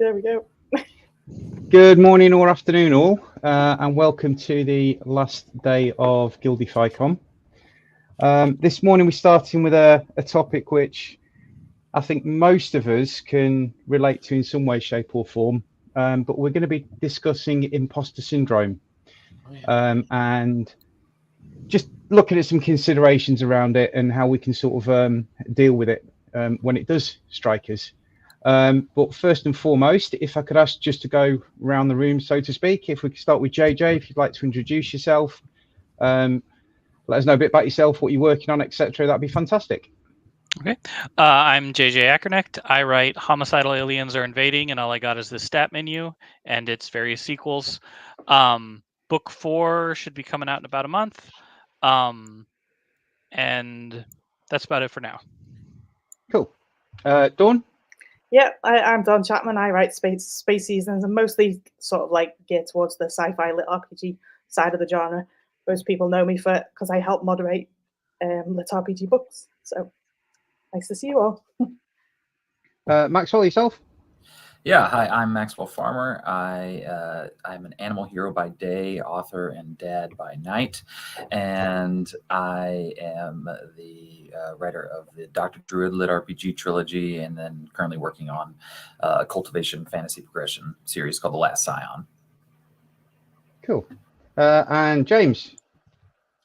There we go. Good morning or afternoon all, and welcome to the last day of GuildifyCon. This morning we're starting with a topic which I think most of us can relate to in some way, shape or form, but we're going to be discussing imposter syndrome and just looking at some considerations around it and how we can sort of deal with it when it does strike us. But first and foremost, if I could ask just to go around the room, so to speak, if we could start with JJ, if you'd like to introduce yourself, let us know a bit about yourself, what you're working on, etc. That'd be fantastic. Okay. I'm JJ Ackernecht. I write Homicidal Aliens Are Invading, and all I got is this stat menu and its various sequels. Book 4 should be coming out in about a month. And that's about it for now. Cool. Dawn? Yeah, I'm Dawn Chapman. I write Space Seasons and mostly sort of like geared towards the sci-fi lit RPG side of the genre. Most people know me for because I help moderate lit RPG books. So nice to see you all. Maxwell, yourself? Yeah, hi, I'm Maxwell Farmer. I'm an animal hero by day, author and dad by night, and I am the writer of the Dr. Druid Lit RPG trilogy, and then currently working on a cultivation fantasy progression series called The Last Scion. Cool. And James?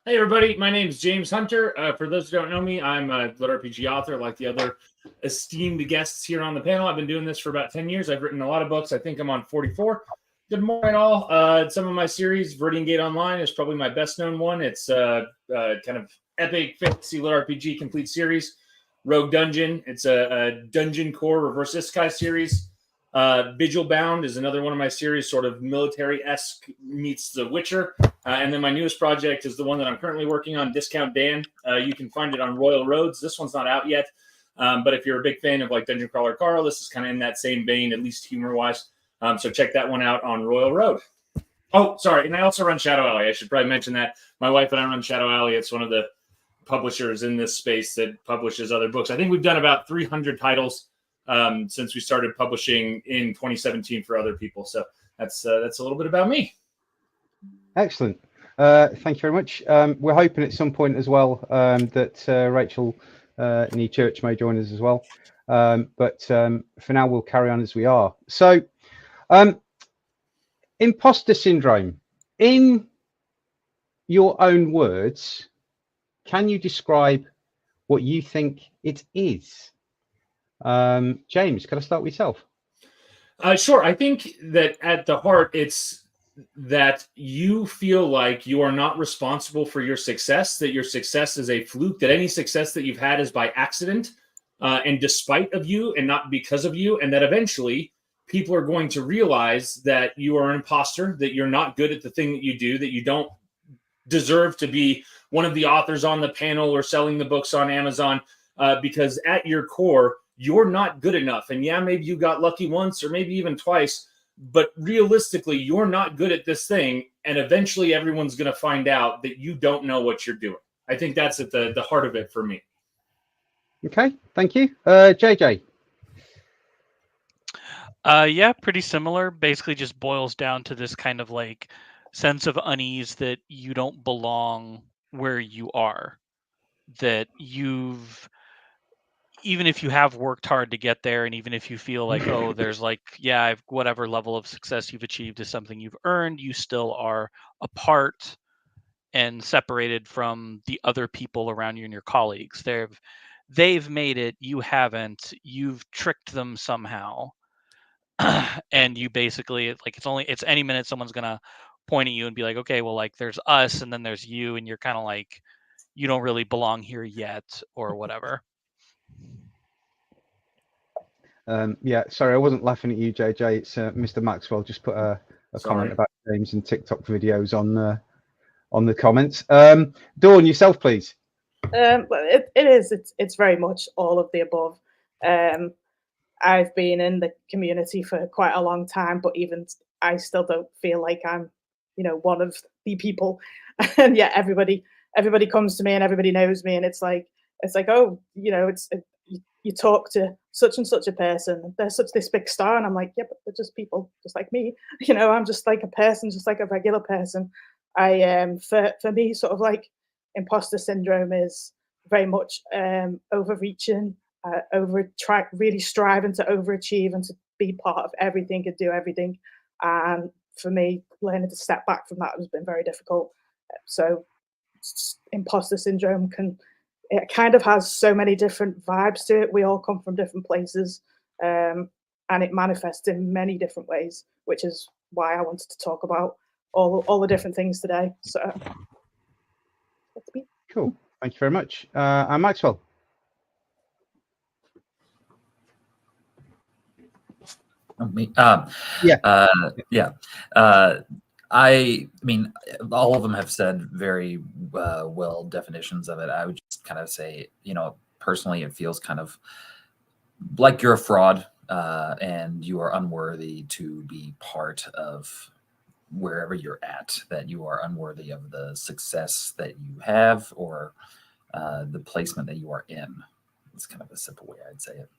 Hey everybody, my name is James Hunter. For those who don't know me, I'm a lit RPG author like the other esteemed guests here on the panel. I've been doing this for about 10 years. I've written a lot of books. I think I'm on 44. Good morning all. Some of my series, Viridian Gate Online is probably my best known one. It's a kind of epic fantasy lit RPG complete series. Rogue Dungeon, it's a dungeon core reverse isekai series. Vigil Bound is another one of my series, sort of military-esque meets The Witcher. And then my newest project is the one that I'm currently working on, Discount Dan. You can find it on Royal Roads. This one's not out yet. But if you're a big fan of like Dungeon Crawler Carl, this is kind of in that same vein, at least humor-wise. So check that one out on Royal Road. Oh, sorry. And I also run Shadow Alley. I should probably mention that. My wife and I run Shadow Alley. It's one of the publishers in this space that publishes other books. I think we've done about 300 titles since we started publishing in 2017 for other people. So that's a little bit about me. Excellent. Thank you very much. We're hoping at some point as well that Rachel Nee Church may join us as well. But for now, we'll carry on as we are. So, imposter syndrome. In your own words, can you describe what you think it is? James, can I start with yourself? Sure. I think that at the heart, it's that you feel like you are not responsible for your success, that your success is a fluke, that any success that you've had is by accident and despite of you and not because of you, and that eventually people are going to realize that you are an imposter, that you're not good at the thing that you do, that you don't deserve to be one of the authors on the panel or selling the books on Amazon, because at your core, you're not good enough. And yeah, maybe you got lucky once or maybe even twice, but realistically, you're not good at this thing. And eventually everyone's going to find out that you don't know what you're doing. I think that's at the heart of it for me. Okay, thank you. JJ? Yeah, pretty similar. Basically just boils down to this kind of like sense of unease that you don't belong where you are. That even if you have worked hard to get there, and even if you feel like, oh, there's like, yeah, whatever level of success you've achieved is something you've earned, you still are apart and separated from the other people around you and your colleagues. They've made it, you haven't. You've tricked them somehow, and you basically like it's any minute someone's gonna point at you and be like, okay, well, like there's us, and then there's you, and you're kind of like, you don't really belong here yet, or whatever. Yeah, sorry, I wasn't laughing at you, JJ. It's Mr. Maxwell just put a comment about James and TikTok videos on the comments. Dawn, yourself, please. It's very much all of the above. I've been in the community for quite a long time, but even I still don't feel like I'm, one of the people. And yeah, everybody comes to me and everybody knows me, and it's like, oh, you talk to such and such a person, they're such this big star, and I'm like, yeah, but they're just people, just like me. I'm just like a person, just like a regular person. For me, sort of like imposter syndrome is very much overreaching, really striving to overachieve and to be part of everything and do everything. And for me, learning to step back from that has been very difficult. So imposter syndrome it kind of has so many different vibes to it. We all come from different places, and it manifests in many different ways, which is why I wanted to talk about all the different things today. So that's me. Cool. Thank you very much. And Maxwell. Me. Yeah. I mean, all of them have said very well definitions of it. I would just kind of say, personally, it feels kind of like you're a fraud and you are unworthy to be part of wherever you're at, that you are unworthy of the success that you have or the placement that you are in. It's kind of a simple way I'd say it.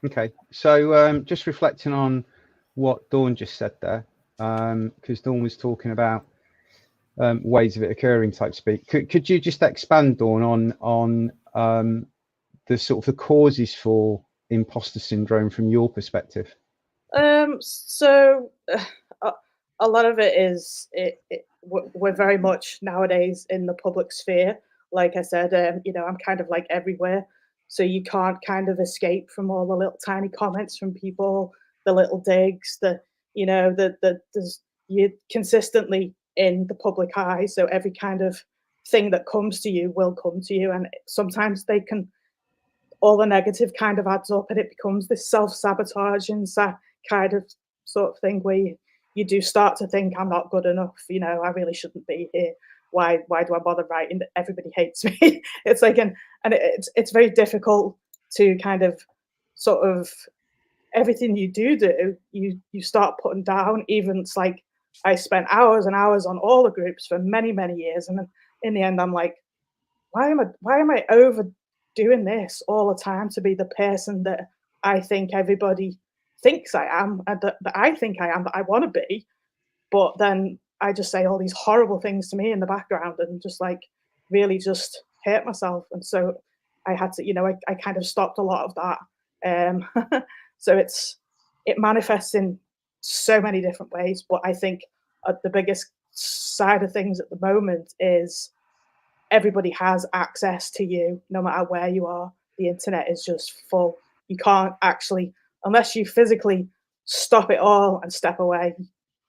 Okay, so just reflecting on what Dawn just said there, because Dawn was talking about ways of it occurring type speak. Could you just expand, Dawn, on the sort of the causes for imposter syndrome from your perspective? So a lot of it is we're very much nowadays in the public sphere. Like I said, I'm kind of like everywhere, so you can't kind of escape from all the little tiny comments from people, the little digs, you're consistently in the public eye. So every kind of thing that comes to you will come to you, and sometimes all the negative kind of adds up, and it becomes this self-sabotage and kind of sort of thing where you do start to think, I'm not good enough, I really shouldn't be here. Why do I bother writing? Everybody hates me. It's like, and it's very difficult to kind of sort of everything you do, you start putting down. Even it's like I spent hours and hours on all the groups for many, many years. And then in the end, I'm like, why am I overdoing this all the time to be the person that I think everybody thinks I am, and that I think I am, that I want to be? But then I just say all these horrible things to me in the background and just like really just hurt myself. And so I had to, I kind of stopped a lot of that. So it manifests in so many different ways. But I think the biggest side of things at the moment is everybody has access to you no matter where you are. The internet is just full. You can't actually, unless you physically stop it all and step away,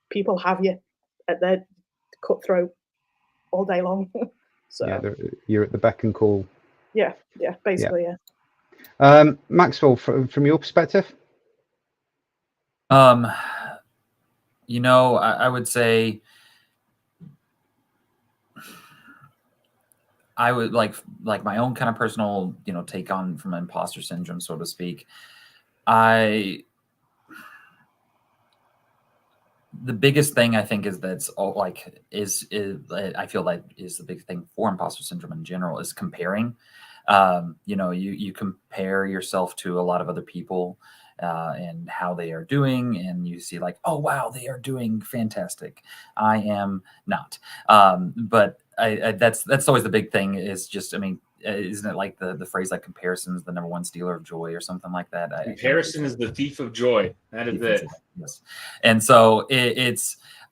people have you at their cutthroat all day long. So yeah, you're at the beck and call. Yeah, basically, yeah. Maxwell, from your perspective? I would say I would like my own kind of personal, take on from imposter syndrome, so to speak. The biggest thing I think is that's all I feel like is the big thing for imposter syndrome in general is comparing. You compare yourself to a lot of other people and how they are doing, and you see like, oh wow, they are doing fantastic. I am not. But that's always the big thing. Is just, isn't it like the phrase like comparison is the number one stealer of joy or something like that? Comparison is the thief of joy. That is it. Yes. And so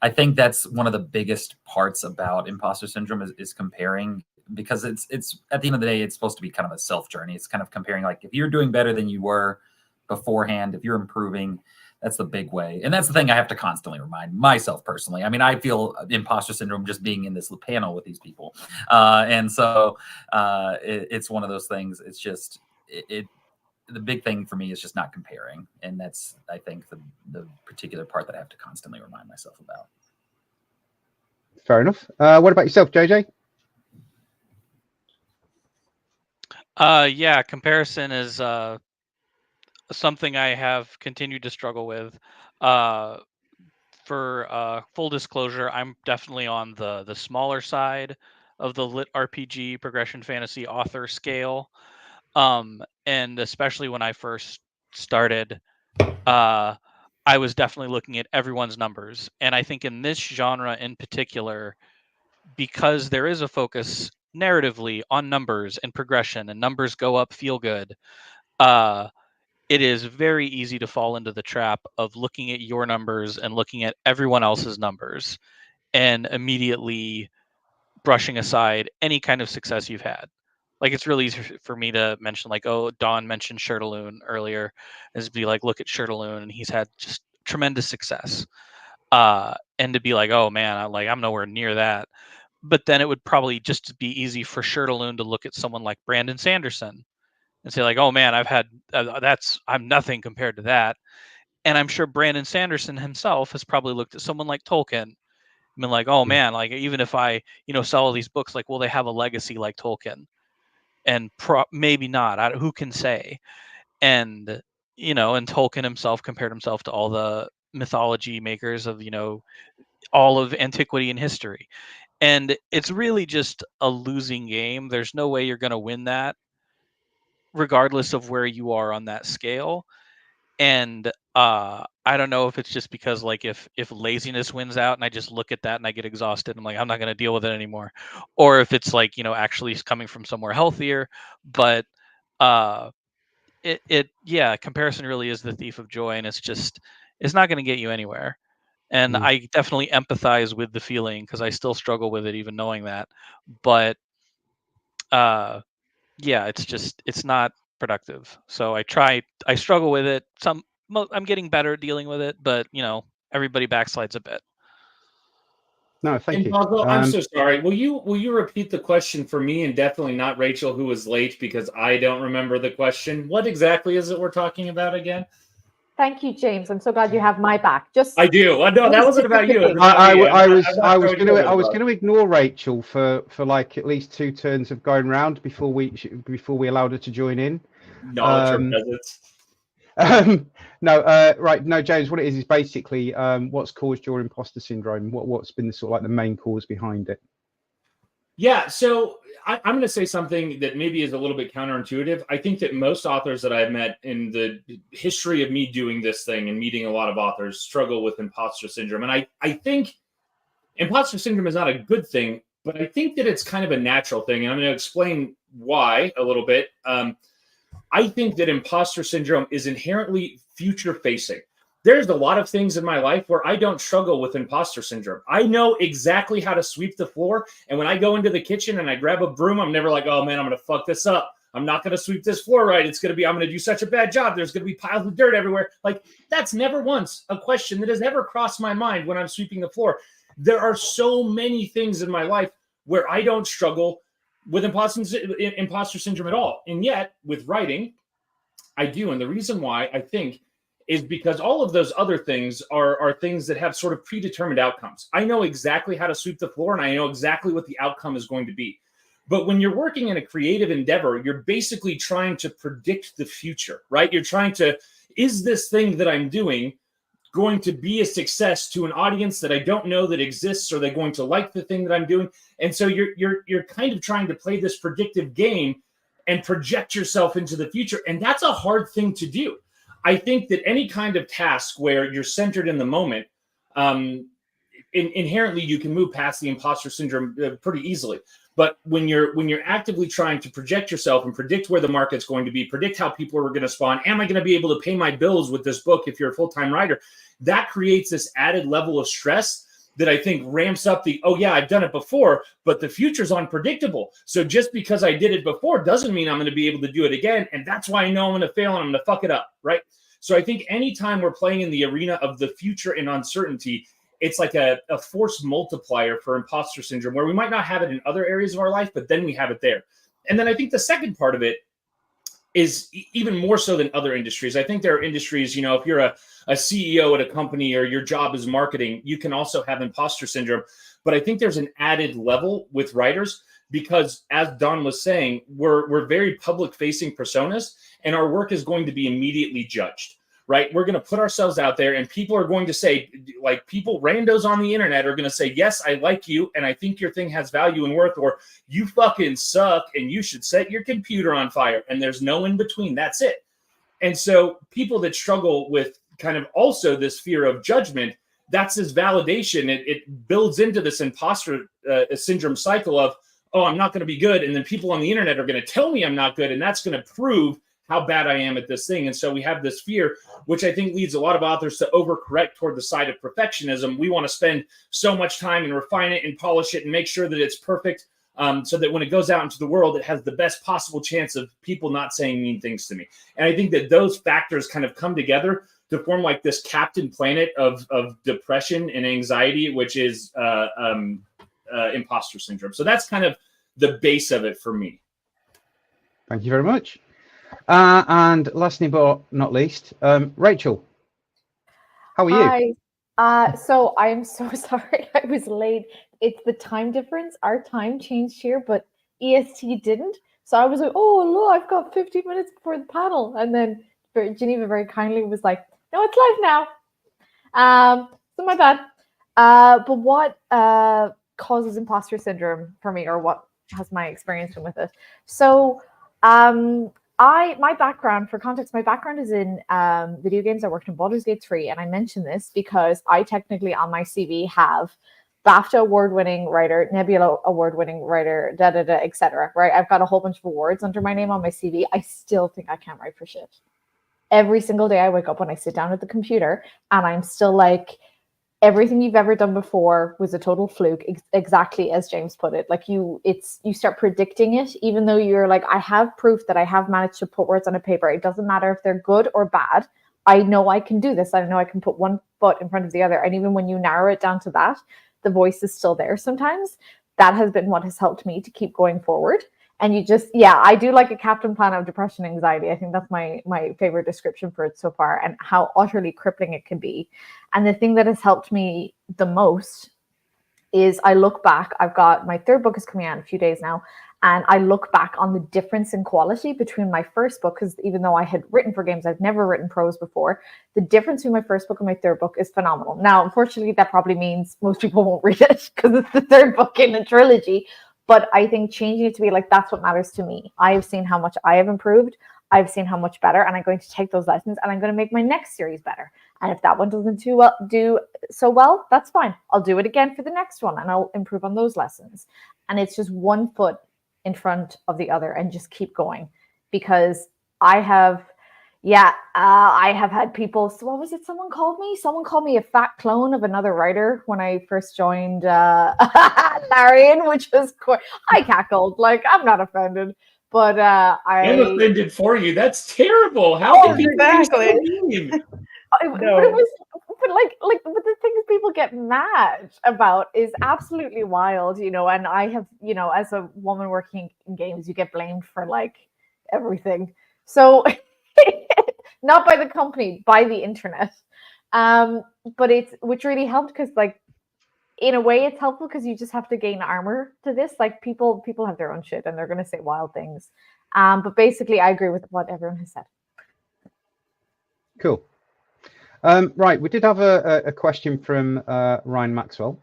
I think that's one of the biggest parts about imposter syndrome is comparing, because it's at the end of the day, it's supposed to be kind of a self journey. It's kind of comparing, like if you're doing better than you were beforehand, if you're improving, that's the big way. And that's the thing I have to constantly remind myself personally. I feel imposter syndrome just being in this panel with these people. And so it's one of those things. It's just, the big thing for me is just not comparing. And that's, I think, the particular part that I have to constantly remind myself about. Fair enough. What about yourself, JJ? Yeah, comparison is something I have continued to struggle with. For full disclosure, I'm definitely on the smaller side of the lit RPG progression fantasy author scale. And especially when I first started, I was definitely looking at everyone's numbers. And I think in this genre in particular, because there is a focus narratively on numbers and progression, and numbers go up, feel good, it is very easy to fall into the trap of looking at your numbers and looking at everyone else's numbers and immediately brushing aside any kind of success you've had. Like, it's really easy for me to mention, like, oh, Don mentioned Shirtaloon earlier, is be like, look at Shirtaloon and he's had just tremendous success. And to be like, oh man, I'm nowhere near that. But then it would probably just be easy for Shirtaloon to look at someone like Brandon Sanderson and say like, oh man, I've had I'm nothing compared to that. And I'm sure Brandon Sanderson himself has probably looked at someone like Tolkien and been like, oh man, like even if I sell all these books, like will they have a legacy like Tolkien? And maybe not. Who can say? And and Tolkien himself compared himself to all the mythology makers of all of antiquity and history. And it's really just a losing game. There's no way you're going to win that, regardless of where you are on that scale. And I don't know if it's just because like if laziness wins out and I just look at that and I get exhausted, I'm like, I'm not going to deal with it anymore, or if it's like actually coming from somewhere healthier. But comparison really is the thief of joy, and it's not going to get you anywhere. And I definitely empathize with the feeling because I still struggle with it even knowing that. But it's not productive. So I struggle with it. I'm getting better at dealing with it, but everybody backslides a bit. No, thank you. Pablo, I'm so sorry. Will you repeat the question for me, and definitely not Rachel, who was late, because I don't remember the question. What exactly is it we're talking about again? Thank you, James. I'm so glad you have my back. I do. No, that wasn't about you. I was going to ignore Rachel for like at least 2 turns of going round before we allowed her to join in. Knowledge from peasants. No, James. What it is basically what's caused your imposter syndrome. What's been the sort of like the main cause behind it? Yeah, so I'm going to say something that maybe is a little bit counterintuitive. I think that most authors that I've met in the history of me doing this thing and meeting a lot of authors struggle with imposter syndrome. And I think imposter syndrome is not a good thing, but I think that it's kind of a natural thing. And I'm going to explain why a little bit. I think that imposter syndrome is inherently future facing. There's a lot of things in my life where I don't struggle with imposter syndrome. I know exactly how to sweep the floor. And when I go into the kitchen and I grab a broom, I'm never like, oh man, I'm going to fuck this up. I'm not going to sweep this floor right. I'm going to do such a bad job. There's going to be piles of dirt everywhere. Like, that's never once a question that has ever crossed my mind when I'm sweeping the floor. There are so many things in my life where I don't struggle with imposter syndrome at all. And yet with writing, I do. And the reason why I think is because all of those other things are things that have sort of predetermined outcomes. I know exactly how to sweep the floor and I know exactly what the outcome is going to be. But when you're working in a creative endeavor, you're basically trying to predict the future, right? You're trying to, is this thing that I'm doing going to be a success to an audience that I don't know that exists? Are they going to like the thing that I'm doing? And so you're kind of trying to play this predictive game and project yourself into the future. And that's a hard thing to do. I think that any kind of task where you're centered in the moment, inherently you can move past the imposter syndrome pretty easily. But when you're actively trying to project yourself and predict where the market's going to be, predict how people are going to respond, am I going to be able to pay my bills with this book if you're a full-time writer? That creates this added level of stress that I think ramps up oh yeah, I've done it before, but the future's unpredictable. So just because I did it before doesn't mean I'm going to be able to do it again. And that's why I know I'm going to fail and I'm going to fuck it up, right? So I think anytime we're playing in the arena of the future and uncertainty, it's like a force multiplier for imposter syndrome, where we might not have it in other areas of our life, but then we have it there. And then I think the second part of it is even more so than other industries. I think there are industries, if you're a CEO at a company or your job is marketing, you can also have imposter syndrome. But I think there's an added level with writers because, as Don was saying, we're very public facing personas and our work is going to be immediately judged, right? We're going to put ourselves out there, and people are going to say, like, randos on the internet are going to say, yes, I like you, and I think your thing has value and worth, or you fucking suck, and you should set your computer on fire. And there's no in between. That's it. And so people that struggle with kind of also this fear of judgment, that's this validation. It builds into this imposter syndrome cycle of, oh, I'm not going to be good. And then people on the internet are going to tell me I'm not good. And that's going to prove how bad I am at this thing. And so we have this fear, which I think leads a lot of authors to overcorrect toward the side of perfectionism. We want to spend so much time and refine it and polish it and make sure that it's perfect, so that when it goes out into the world, it has the best possible chance of people not saying mean things to me. And I think that those factors kind of come together to form like this Captain Planet of depression and anxiety, which is imposter syndrome. So that's kind of the base of it for me. Thank you very much. And lastly but not least, Rachel, how are you? Hi. So I'm so sorry I was late. It's the time difference. Our time changed here, but EST didn't. So I was like, oh, look, I've got 15 minutes before the panel. And then Geneva very kindly was like, no, it's live now. So my bad. But what causes imposter syndrome for me, or what has my experience been with it? So my background, for context, my background is in video games. I worked in Baldur's Gate 3, and I mention this because I technically on my CV have BAFTA award-winning writer, Nebula award-winning writer, etc. Right? I've got a whole bunch of awards under my name on my CV. I still think I can't write for shit. Every single day I wake up when I sit down at the computer, and I'm still like, everything you've ever done before was a total fluke, exactly as James put it. Like you start predicting it, even though you're like, I have proof that I have managed to put words on a paper. It doesn't matter if they're good or bad. I know I can do this. I know I can put one foot in front of the other. And even when you narrow it down to that, the voice is still there sometimes. That has been what has helped me to keep going forward. And you just, I do like a Captain Planet of depression, anxiety. I think that's my favorite description for it so far, and how utterly crippling it can be. And the thing that has helped me the most is I look back. I've got my third book is coming out in a few days now. And I look back on the difference in quality between my first book, because even though I had written for games, I've never written prose before. The difference between my first book and my third book is phenomenal. Now, unfortunately, that probably means most people won't read it because it's the third book in a trilogy. But I think changing it to be like, that's what matters to me. I have seen how much I have improved. I've seen how much better, and I'm going to take those lessons and I'm going to make my next series better. And if that one doesn't do so well, that's fine. I'll do it again for the next one and I'll improve on those lessons. And it's just one foot in front of the other and just keep going. Because I have had people, so what was it someone called me? Someone called me a fat clone of another writer when I first joined Larian, which was I cackled, like, I'm not offended. But I'm offended for you. That's terrible. How can people be so mean? But the things people get mad about is absolutely wild, and I have, as a woman working in games, you get blamed for like everything. So not by the company, by the internet. But which really helped, because like, in a way it's helpful because you just have to gain armor to this. Like people have their own shit and they're going to say wild things. But basically I agree with what everyone has said. Cool. Right, we did have a question from Ryan Maxwell.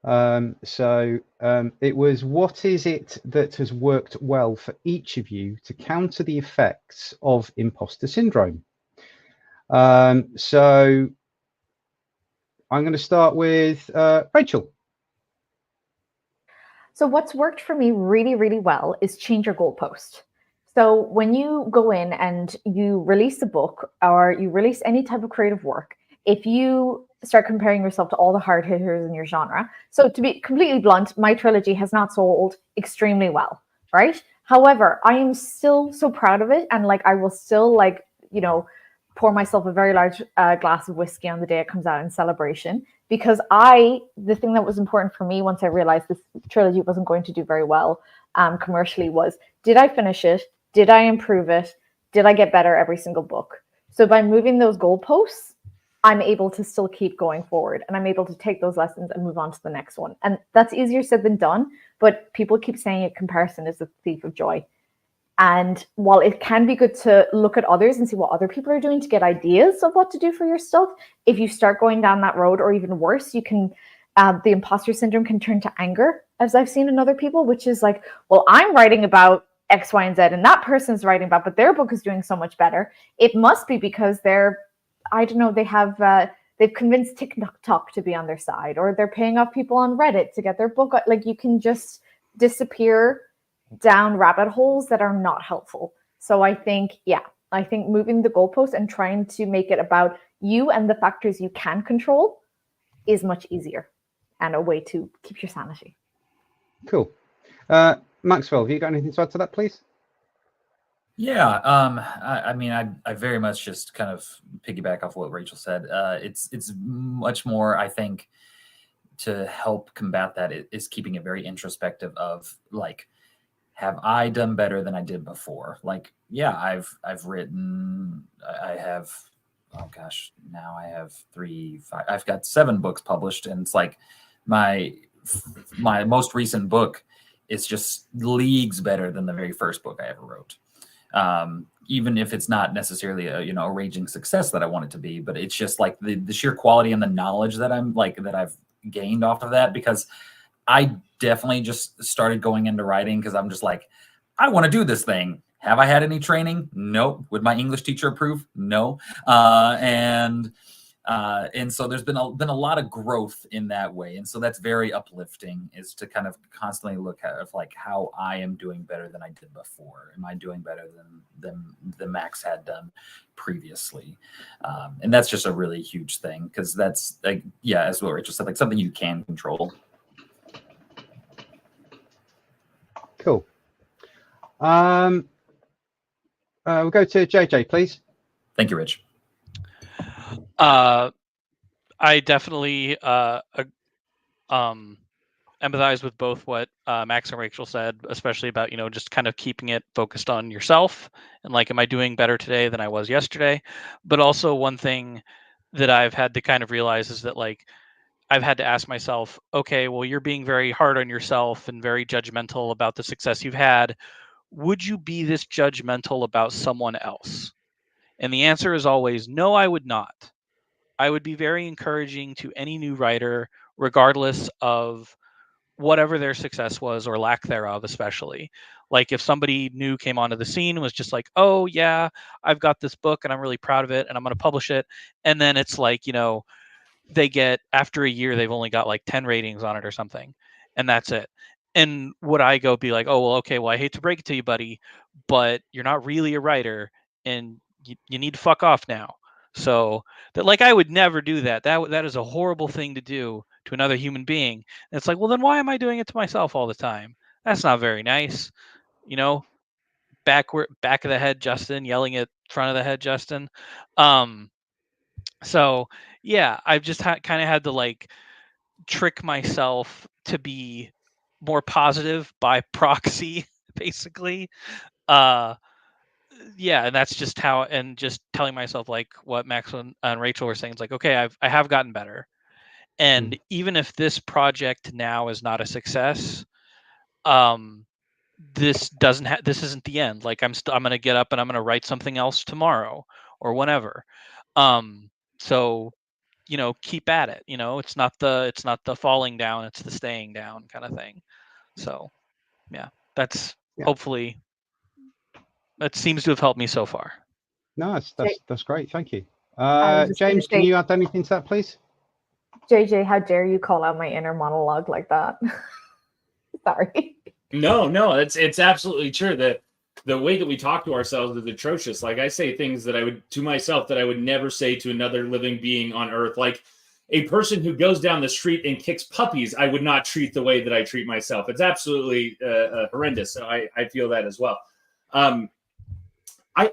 It was, what is it that has worked well for each of you to counter the effects of imposter syndrome? So I'm going to start with Rachel. So what's worked for me really, really well is change your goalpost. So when you go in and you release a book or you release any type of creative work, if you start comparing yourself to all the hard hitters in your genre, so to be completely blunt, my trilogy has not sold extremely well, right? However, I am still so proud of it, and like I will still pour myself a very large glass of whiskey on the day it comes out in celebration, because the thing that was important for me once I realized this trilogy wasn't going to do very well commercially was, did I finish it? Did I improve it? Did I get better every single book? So by moving those goalposts, I'm able to still keep going forward, and I'm able to take those lessons and move on to the next one. And that's easier said than done, but people keep saying it, comparison is the thief of joy. And while it can be good to look at others and see what other people are doing to get ideas of what to do for your stuff, if you start going down that road, or even worse, you can, the imposter syndrome can turn to anger, as I've seen in other people, which is like, well, I'm writing about X, Y, and Z, and that person's writing about, but their book is doing so much better. It must be because they're, I don't know, they've convinced TikTok to be on their side, or they're paying off people on Reddit to get their book. Like, you can just disappear down rabbit holes that are not helpful. So I think moving the goalpost and trying to make it about you and the factors you can control is much easier, and a way to keep your sanity. Cool. Maxwell, have you got anything to add to that, please? Yeah, I mean, I very much just kind of piggyback off what Rachel said. It's much more, I think, to help combat that is keeping it very introspective of, like, have I done better than I did before? Like, yeah, I've written, I have, oh gosh, now I have I've got 7 books published, and it's like my most recent book is just leagues better than the very first book I ever wrote. Even if it's not necessarily a raging success that I want it to be, but it's just like the sheer quality and the knowledge that I've gained off of that, because I definitely just started going into writing because I'm just like, I want to do this thing. Have I had any training? No. Would my English teacher approve? No. And so there's been a lot of growth in that way. And so that's very uplifting, is to kind of constantly look at like how I am doing better than I did before. Am I doing better than Max had done previously? And that's just a really huge thing, because that's, like, yeah, as what Rachel said, like something you can control. Cool. We'll go to JJ, please. Thank you, Rich. I definitely empathize with both what Max and Rachel said, especially about, just kind of keeping it focused on yourself and like, am I doing better today than I was yesterday? But also, one thing that I've had to kind of realize is that, like, I've had to ask myself, okay, well, you're being very hard on yourself and very judgmental about the success you've had. Would you be this judgmental about someone else? And the answer is always, no, I would not. I would be very encouraging to any new writer, regardless of whatever their success was or lack thereof, especially. Like, if somebody new came onto the scene and was just like, oh yeah, I've got this book and I'm really proud of it and I'm going to publish it. And then it's like, they get, after a year, they've only got like 10 ratings on it or something, and that's it. And would I go be like, oh, well, okay, well, I hate to break it to you, buddy, but you're not really a writer and you need to fuck off now. So that, like, I would never do that. That is a horrible thing to do to another human being. And it's like, well, then why am I doing it to myself all the time? That's not very nice. Back of the head, Justin, yelling at front of the head, Justin. So yeah, I've just kind of had to, like, trick myself to be more positive by proxy, basically. Yeah, and that's just how, and just telling myself, like what Max and Rachel were saying, it's like, okay, I have gotten better. And even if this project now is not a success, this isn't the end. Like, I'm going to get up and I'm going to write something else tomorrow or whenever. So, keep at it. It's not the falling down, it's the staying down kind of thing. So yeah, that's hopefully, that seems to have helped me so far. No, that's great. Thank you. gonna James, can you add anything to that, please? JJ, how dare you call out my inner monologue like that? Sorry. No, it's absolutely true that the way that we talk to ourselves is atrocious. Like, I say things that I would to myself that I would never say to another living being on earth. Like, a person who goes down the street and kicks puppies, I would not treat the way that I treat myself. It's absolutely horrendous. So I feel that as well. I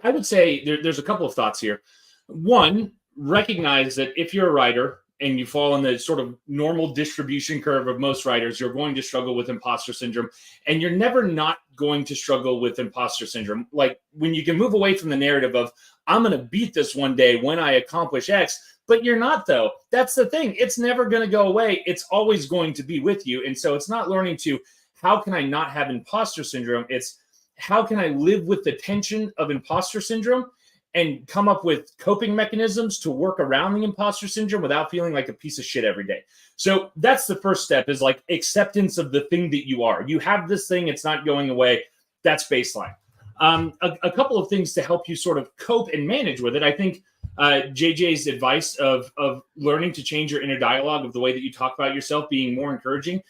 would say there's a couple of thoughts here. One, recognize that if you're a writer and you fall in the sort of normal distribution curve of most writers, you're going to struggle with imposter syndrome, and you're never not going to struggle with imposter syndrome. Like, when you can move away from the narrative of, I'm going to beat this one day when I accomplish X, but you're not, though. That's the thing. It's never going to go away. It's always going to be with you. And so it's not learning to, how can I not have imposter syndrome? It's, how can I live with the tension of imposter syndrome and come up with coping mechanisms to work around the imposter syndrome without feeling like a piece of shit every day. So that's the first step, is like acceptance of the thing that you are. You have this thing, it's not going away. That's baseline. A couple of things to help you sort of cope and manage with it. I think JJ's advice of learning to change your inner dialogue, of the way that you talk about yourself, being more encouraging,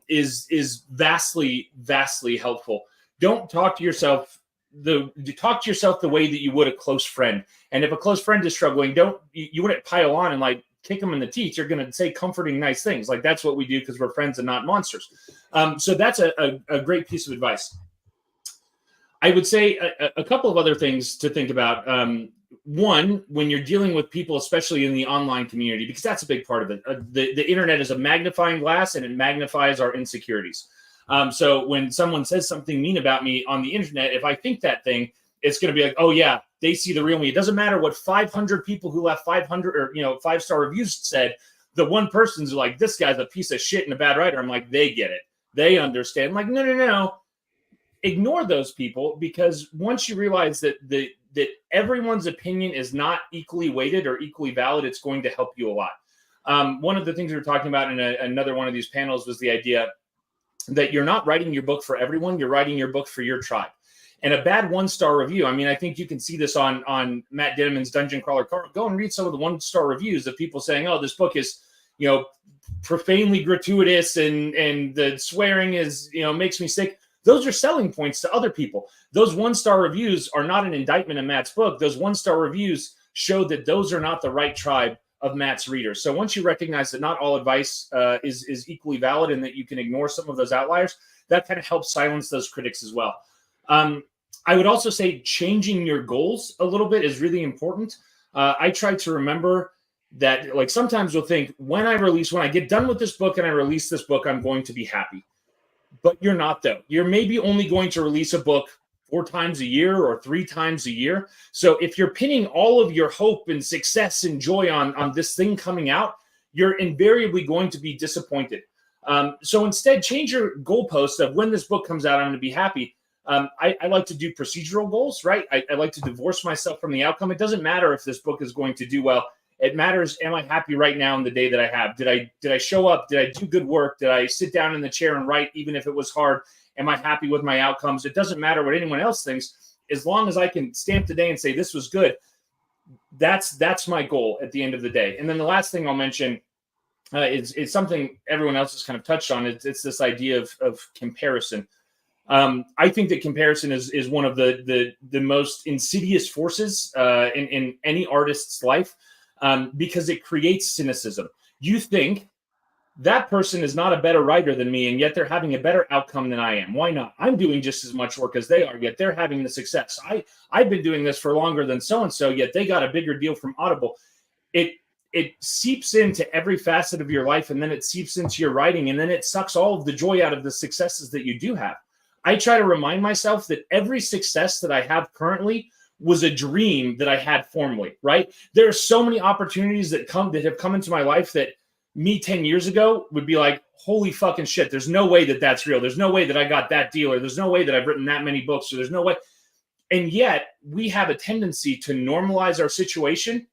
is vastly helpful. Don't talk to yourself the way that you would a close friend. And if a close friend is struggling, you wouldn't pile on and like kick them in the teeth. You're going to say comforting, nice things. Like, that's what we do because we're friends and not monsters. So that's a great piece of advice. I would say a couple of other things to think about. One, when you're dealing with people, especially in the online community, because that's a big part of it. The internet is a magnifying glass, and it magnifies our insecurities. So when someone says something mean about me on the internet, if I think that thing, it's going to be like, oh yeah, they see the real me. It doesn't matter what 500 people who left 500 or 5-star reviews said. The one person's like, this guy's a piece of shit and a bad writer. I'm like, they get it. They understand. I'm like, no. Ignore those people, because once you realize that everyone's opinion is not equally weighted or equally valid, it's going to help you a lot. One of the things we were talking about in another one of these panels was the idea that you're not writing your book for everyone. You're writing your book for your tribe. And a bad 1-star review, I mean, I think you can see this on Matt Dinniman's Dungeon Crawler. Go and read some of the 1-star reviews of people saying, oh, this book is, profanely gratuitous and the swearing is, makes me sick. Those are selling points to other people. Those 1-star reviews are not an indictment of Matt's book. Those 1-star reviews show that those are not the right tribe of Matt's readers. So once you recognize that not all advice is equally valid, and that you can ignore some of those outliers, that kind of helps silence those critics as well. I would also say changing your goals a little bit is really important. I try to remember that, like, sometimes you'll think, when I get done with this book and I release this book, I'm going to be happy. But you're not, though. You're maybe only going to release a book 4 times a year or 3 times a year. So if you're pinning all of your hope and success and joy on this thing coming out, you're invariably going to be disappointed. So instead, change your goalpost of, when this book comes out, I'm going to be happy. I like to do procedural goals, right? I like to divorce myself from the outcome. It doesn't matter if this book is going to do well. It matters, am I happy right now in the day that I have? Did I show up? Did I do good work? Did I sit down in the chair and write, even if it was hard? Am I happy with my outcomes? It doesn't matter what anyone else thinks. As long as I can stamp the day and say, this was good, that's my goal at the end of the day. And then the last thing I'll mention is something everyone else has kind of touched on. It's this idea of comparison. I think that comparison is one of the most insidious forces in any artist's life. Because it creates cynicism. You think that person is not a better writer than me, and yet they're having a better outcome than I am. Why not? I'm doing just as much work as they are, yet they're having the success. I've been doing this for longer than so-and-so, yet they got a bigger deal from Audible. It seeps into every facet of your life, and then it seeps into your writing, and then it sucks all of the joy out of the successes that you do have. I try to remind myself that every success that I have currently was a dream that I had formerly, right? There are so many opportunities that have come into my life that me 10 years ago would be like, holy fucking shit, there's no way that that's real. There's no way that I got that deal, or there's no way that I've written that many books, or there's no way. And yet we have a tendency to normalize our situation,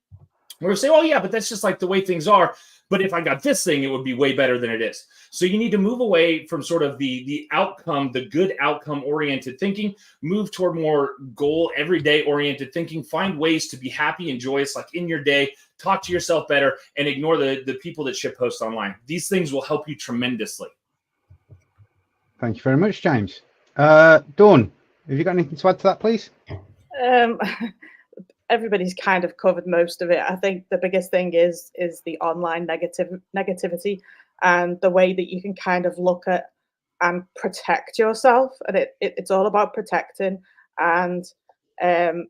where we say, oh yeah, but that's just like the way things are. But if I got this thing, it would be way better than it is. So you need to move away from sort of the outcome, the good outcome oriented thinking, move toward more goal, everyday oriented thinking, find ways to be happy and joyous, like in your day, talk to yourself better, and ignore the people that shit post online. These things will help you tremendously. Thank you very much, James. Dawn, have you got anything to add to that, please? Everybody's kind of covered most of it. I think the biggest thing is the online negativity, and the way that you can kind of look at and protect yourself. And it's all about protecting and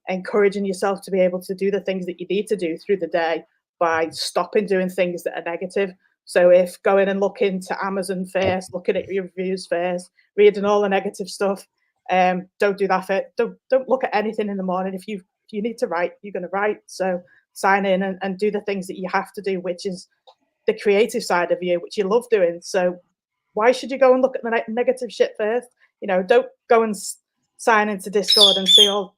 encouraging yourself to be able to do the things that you need to do through the day by stopping doing things that are negative. So if going and looking to Amazon first, looking at your reviews first, reading all the negative stuff, don't do that. Don't look at anything in the morning. If you need to write, you're going to write. So sign in and do the things that you have to do, which is the creative side of you, which you love doing. So why should you go and look at the negative shit first? Don't go and sign into Discord and see all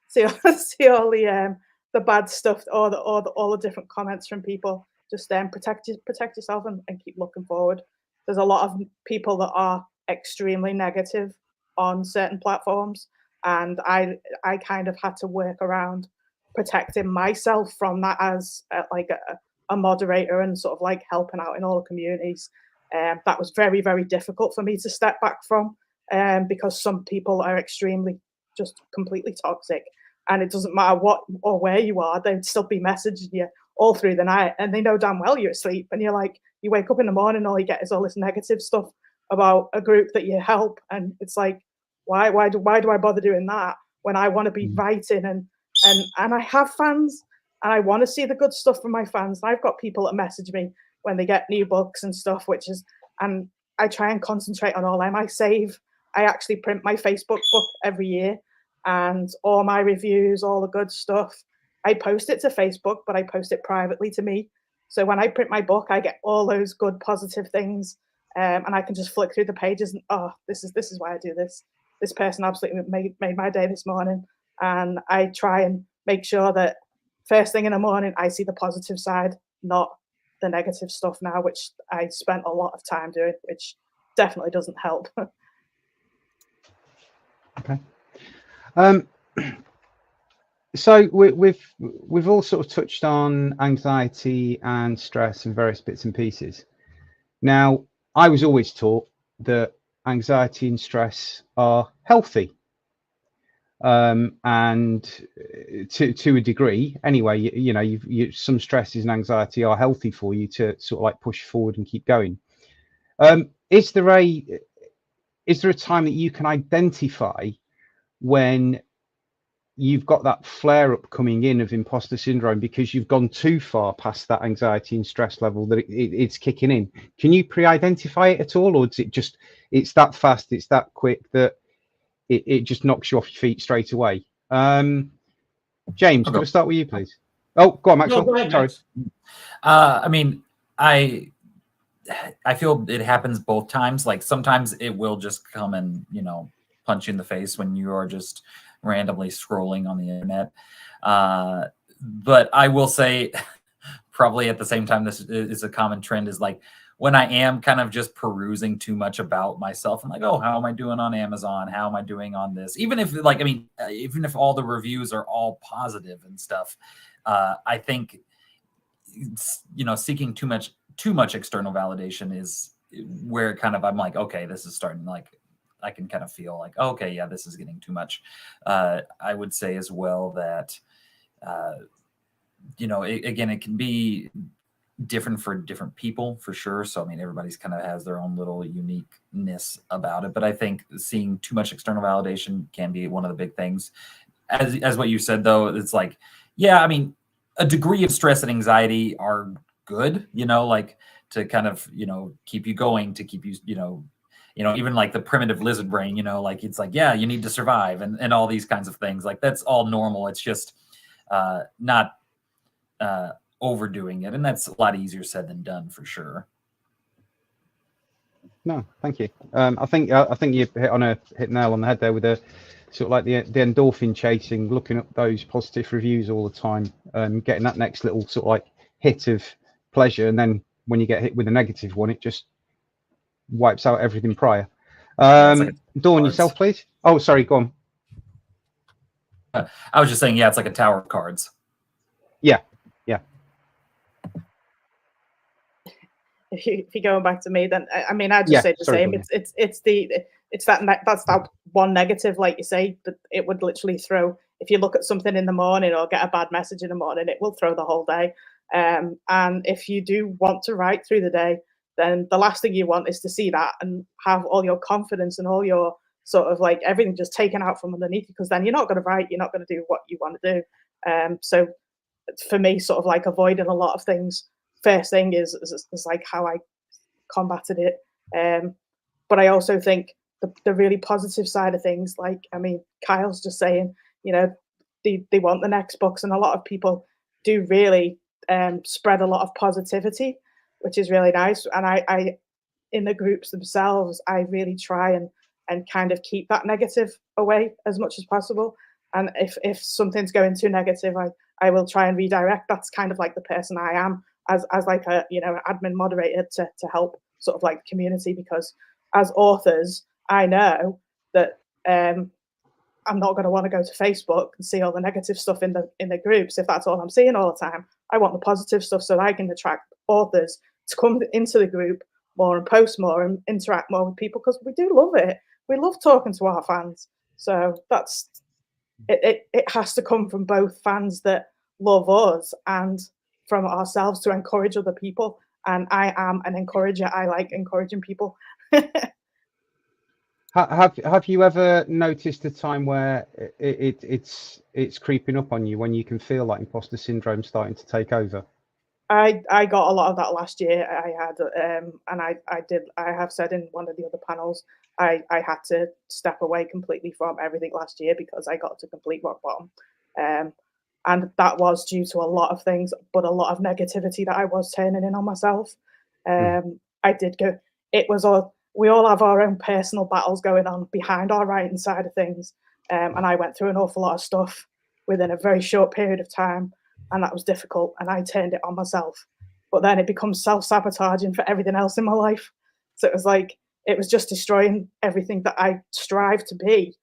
see all the bad stuff, or all the different comments from people. Just protect yourself and keep looking forward. There's a lot of people that are extremely negative on certain platforms, and I kind of had to work around protecting myself from that as like a moderator and sort of like helping out in all the communities. That was very, very difficult for me to step back from, because some people are extremely, just completely toxic, and it doesn't matter what or where you are, they'd still be messaging you all through the night, and they know damn well you're asleep, and you're like, you wake up in the morning, all you get is all this negative stuff about a group that you help, and it's like, why do I bother doing that when I want to be writing and I have fans, and I want to see the good stuff from my fans. And I've got people that message me when they get new books and stuff, and I try and concentrate on all them. I actually print my Facebook book every year, and all my reviews, all the good stuff. I post it to Facebook, but I post it privately to me. So when I print my book, I get all those good, positive things, and I can just flick through the pages and, oh, this is why I do this. This person absolutely made my day this morning. And I try and make sure that first thing in the morning, I see the positive side, not the negative stuff now, which I spent a lot of time doing, which definitely doesn't help. Okay. So we've all sort of touched on anxiety and stress and various bits and pieces. Now, I was always taught that anxiety and stress are healthy, and to a degree, anyway. You know, some stresses and anxiety are healthy for you to sort of like push forward and keep going. Is there a time that you can identify when you've got that flare up coming in of imposter syndrome because you've gone too far past that anxiety and stress level that it's kicking in? Can you pre-identify it at all, or is it just, it's that fast, it's that quick that it just knocks you off your feet straight away? James, could I start with you, please? Oh, go on, Maxwell. No, go ahead, Sorry. Max. I mean, I feel it happens both times. Like sometimes it will just come and, you know, punch you in the face when you are just randomly scrolling on the internet. But I will say probably at the same time, this is a common trend, is like when I am kind of just perusing too much about myself, I'm like, oh, how am I doing on Amazon? How am I doing on this? Even if like, I mean, even if all the reviews are all positive and stuff, I think, you know, seeking too much external validation is where kind of I'm like, okay, this is starting, like I can kind of feel like, okay, yeah, this is getting too much. I would say as well that, you know, again, it can be different for different people for sure. So, I mean, everybody's kind of has their own little uniqueness about it. But I think seeing too much external validation can be one of the big things. As what you said, though, it's like, yeah, I mean, a degree of stress and anxiety are good, you know, like to kind of, you know, keep you going, to keep you, you know, even like the primitive lizard brain, you know, like it's like, yeah, you need to survive and all these kinds of things. Like that's all normal. It's just not overdoing it. And that's a lot easier said than done for sure. No, thank you. I think you hit nail on the head there with the sort of like the endorphin chasing, looking up those positive reviews all the time, getting that next little sort of like hit of pleasure, and then when you get hit with a negative one, it just wipes out everything prior. Like Dawn, yourself, please. Oh, sorry, go on. I was just saying, yeah, it's like a tower of cards. Yeah. If you're going back to me, then I mean, I just say the same. That's that one negative, like you say, that it would literally throw. If you look at something in the morning or get a bad message in the morning, it will throw the whole day. And if you do want to write through the day, then the last thing you want is to see that and have all your confidence and all your sort of like everything just taken out from underneath, because then you're not going to write, you're not going to do what you want to do. So for me, sort of like avoiding a lot of things, first thing is like how I combated it. But I also think the really positive side of things, like, I mean, Kyle's just saying, you know, they want the next books, and a lot of people do really spread a lot of positivity, which is really nice. And I in the groups themselves, I really try and and kind of keep that negative away as much as possible. And if something's going too negative, I will try and redirect. That's kind of like the person I am as like a, you know, admin moderator to help sort of like the community, because as authors, I know that I'm not going to want to go to Facebook and see all the negative stuff in the groups if that's all I'm seeing all the time. I want the positive stuff so I can attract authors to come into the group more and post more and interact more with people, because we do love it. We love talking to our fans. So that's it. It has to come from both fans that love us and from ourselves to encourage other people. And I am an encourager. I like encouraging people. Have you ever noticed a time where it's creeping up on you, when you can feel like imposter syndrome starting to take over? I got a lot of that last year. I had and I have said in one of the other panels, I had to step away completely from everything last year because I got to complete rock bottom. And that was due to a lot of things, but a lot of negativity that I was turning in on myself. I did go, it was all, we all have our own personal battles going on behind our writing side of things. And I went through an awful lot of stuff within a very short period of time. And that was difficult. And I turned it on myself. But then it becomes self-sabotaging for everything else in my life. So it was like, it was just destroying everything that I strive to be.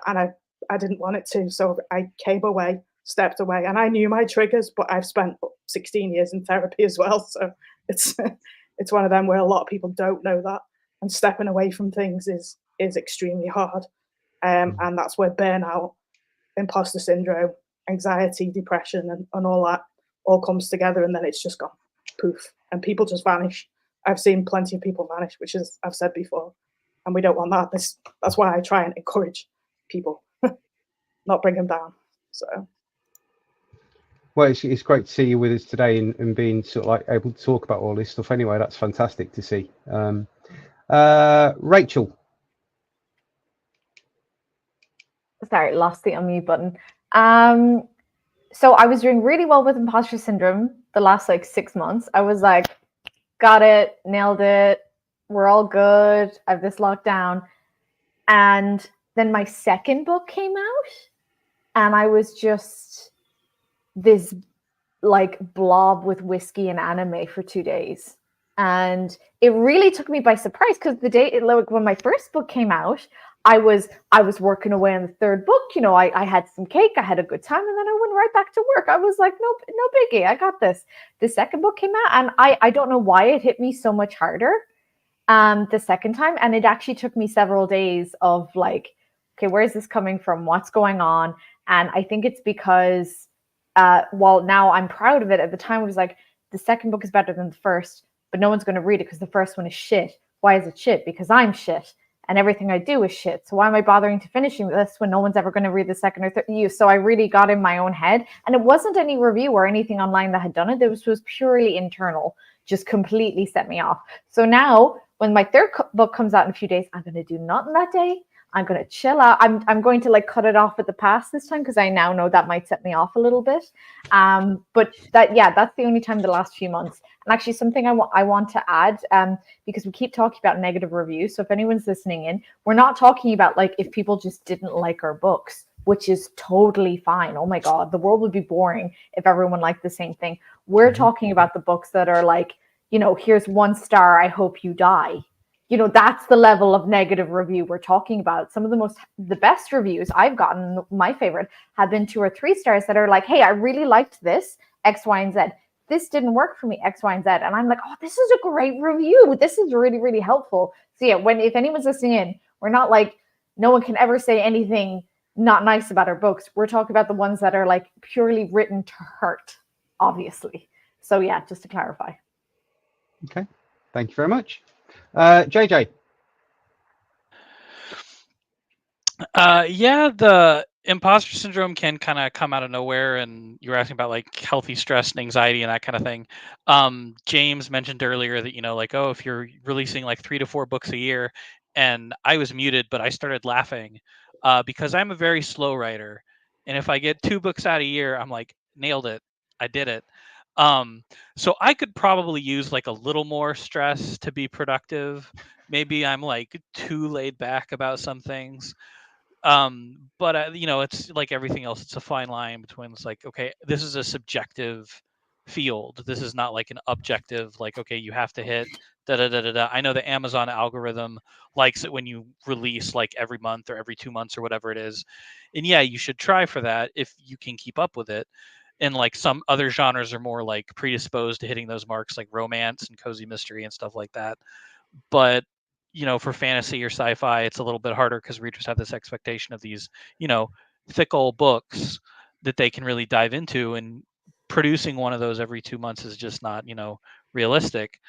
And I didn't want it to. So I came away, stepped away, and I knew my triggers, but I've spent 16 years in therapy as well. So it's it's one of them where a lot of people don't know that. And stepping away from things is extremely hard. And that's where burnout, imposter syndrome, anxiety, depression, and all that all comes together, and then it's just gone poof, and people just vanish. I've seen plenty of people vanish, which is, I've said before, and we don't want that. That's why I try and encourage people, not bring them down. So, well, it's great to see you with us today and being sort of like able to talk about all this stuff. Anyway, that's fantastic to see. Rachel. Sorry, lost the unmute button. So I was doing really well with imposter syndrome the last like 6 months. I was like, got it, nailed it, we're all good, I have this locked down. And then my second book came out, and I was just this like blob with whiskey and anime for 2 days. And it really took me by surprise, because the day, like when my first book came out, I was working away on the third book. You know, I had some cake, I had a good time, and then I went right back to work. I was like, no biggie, I got this. The second book came out, and I don't know why it hit me so much harder the second time. And it actually took me several days of like, okay, where is this coming from? What's going on? And I think it's because, well, now I'm proud of it. At the time, it was like, the second book is better than the first, but no one's going to read it because the first one is shit. Why is it shit? Because I'm shit. And everything I do is shit. So why am I bothering to finishing this when no one's ever going to read the second or third? So I really got in my own head. And it wasn't any review or anything online that had done it. This was purely internal, just completely set me off. So now when my third book comes out in a few days, I'm going to do nothing that day. I'm going to chill out. I'm going to like cut it off at the pass this time, because I now know that might set me off a little bit. But that's the only time the last few months. And actually something I want to add, because we keep talking about negative reviews. So if anyone's listening in, we're not talking about like if people just didn't like our books, which is totally fine. Oh my God, the world would be boring if everyone liked the same thing. We're talking about the books that are like, you know, here's 1 star, I hope you die. You know, that's the level of negative review we're talking about. Some of the best reviews I've gotten, my favorite, have been 2 or 3 stars that are like, hey, I really liked this, X, Y, and Z. This didn't work for me, X, Y, and Z. And I'm like, oh, this is a great review. This is really, really helpful. So yeah, if anyone's listening in, we're not like, no one can ever say anything not nice about our books. We're talking about the ones that are like purely written to hurt, obviously. So yeah, just to clarify. Okay, thank you very much. JJ. Yeah, the imposter syndrome can kind of come out of nowhere, and you were asking about like healthy stress and anxiety and that kind of thing. James mentioned earlier that, you know, like, oh, if you're releasing like 3 to 4 books a year, and I was muted, but I started laughing because I'm a very slow writer, and if I get 2 books out a year, I'm like, nailed it, I did it. So I could probably use like a little more stress to be productive. Maybe I'm like too laid back about some things. But it's like everything else. It's a fine line between, it's like, okay, this is a subjective field. This is not like an objective, like, okay, you have to hit da da da da da. I know the Amazon algorithm likes it when you release like every month or every 2 months or whatever it is. And yeah, you should try for that if you can keep up with it. And like some other genres are more like predisposed to hitting those marks, like romance and cozy mystery and stuff like that. But for fantasy or sci-fi, it's a little bit harder because readers have this expectation of these, fickle books that they can really dive into, and producing one of those every 2 months is just not, realistic.